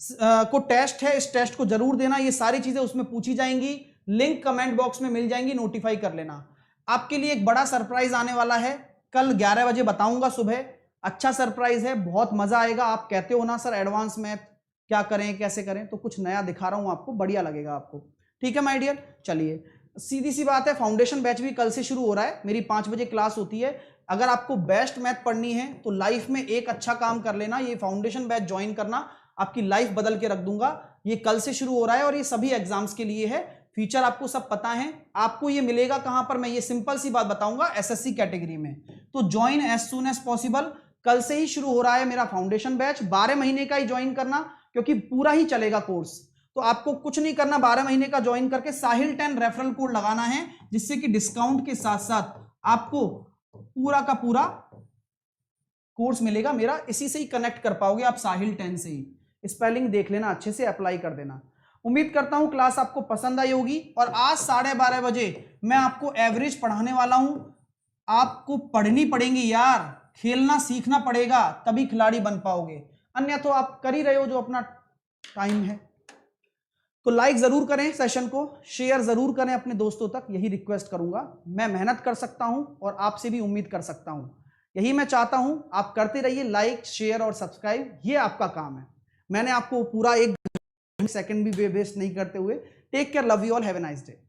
को टेस्ट है, इस टेस्ट को जरूर देना, ये सारी चीजें उसमें पूछी जाएंगी, लिंक कमेंट बॉक्स में मिल जाएंगी, नोटिफाई कर लेना। आपके लिए एक बड़ा सरप्राइज आने वाला है, कल 11 बजे बताऊंगा सुबह, अच्छा सरप्राइज है, बहुत मजा आएगा। आप कहते हो ना सर एडवांस मैथ क्या करें कैसे करें, तो कुछ नया दिखा रहा हूं आपको, बढ़िया लगेगा आपको, ठीक है माय डियर। चलिए सीधी सी बात है, फाउंडेशन बैच भी कल से शुरू हो रहा है, मेरी 5 बजे क्लास होती है। अगर आपको बेस्ट मैथ पढ़नी है तो लाइफ में एक अच्छा काम कर लेना, ये फाउंडेशन बैच ज्वाइन करना, आपकी लाइफ बदल के रख दूंगा। ये कल से शुरू हो रहा है और ये सभी एग्जाम्स के लिए है, फीचर आपको सब पता है। आपको ये मिलेगा कहां पर, मैं ये सिंपल सी बात बताऊंगा, एसएससी कैटेगरी में। तो join as soon as possible, कल से ही शुरू हो रहा है मेरा फाउंडेशन बैच, 12 महीने का ही ज्वाइन करना, क्योंकि पूरा ही चलेगा कोर्स। तो आपको कुछ नहीं करना, 12 महीने का ज्वाइन करके साहिल 10 रेफरल कोड लगाना है, जिससे कि डिस्काउंट के साथ साथ आपको पूरा का पूरा कोर्स मिलेगा मेरा, इसी से ही कनेक्ट कर पाओगे आप, साहिल 10 से ही। स्पेलिंग देख लेना अच्छे से, अप्लाई कर देना। उम्मीद करता हूं क्लास आपको पसंद आई होगी, और आज 12:30 बजे मैं आपको एवरेज पढ़ाने वाला हूं। आपको पढ़नी पड़ेगी यार, खेलना सीखना पड़ेगा, तभी खिलाड़ी बन पाओगे, अन्य तो आप कर ही रहे हो जो अपना टाइम है। तो लाइक जरूर करें सेशन को, शेयर जरूर करें अपने दोस्तों तक, यही रिक्वेस्ट करूंगा। मैं मेहनत कर सकता हूं और आपसे भी उम्मीद कर सकता हूं, यही मैं चाहता हूं। आप करते रहिए लाइक, शेयर और सब्सक्राइब, ये आपका काम है। मैंने आपको पूरा एक सेकंड भी वेस्ट नहीं करते हुए, take care, love you all, have a nice day.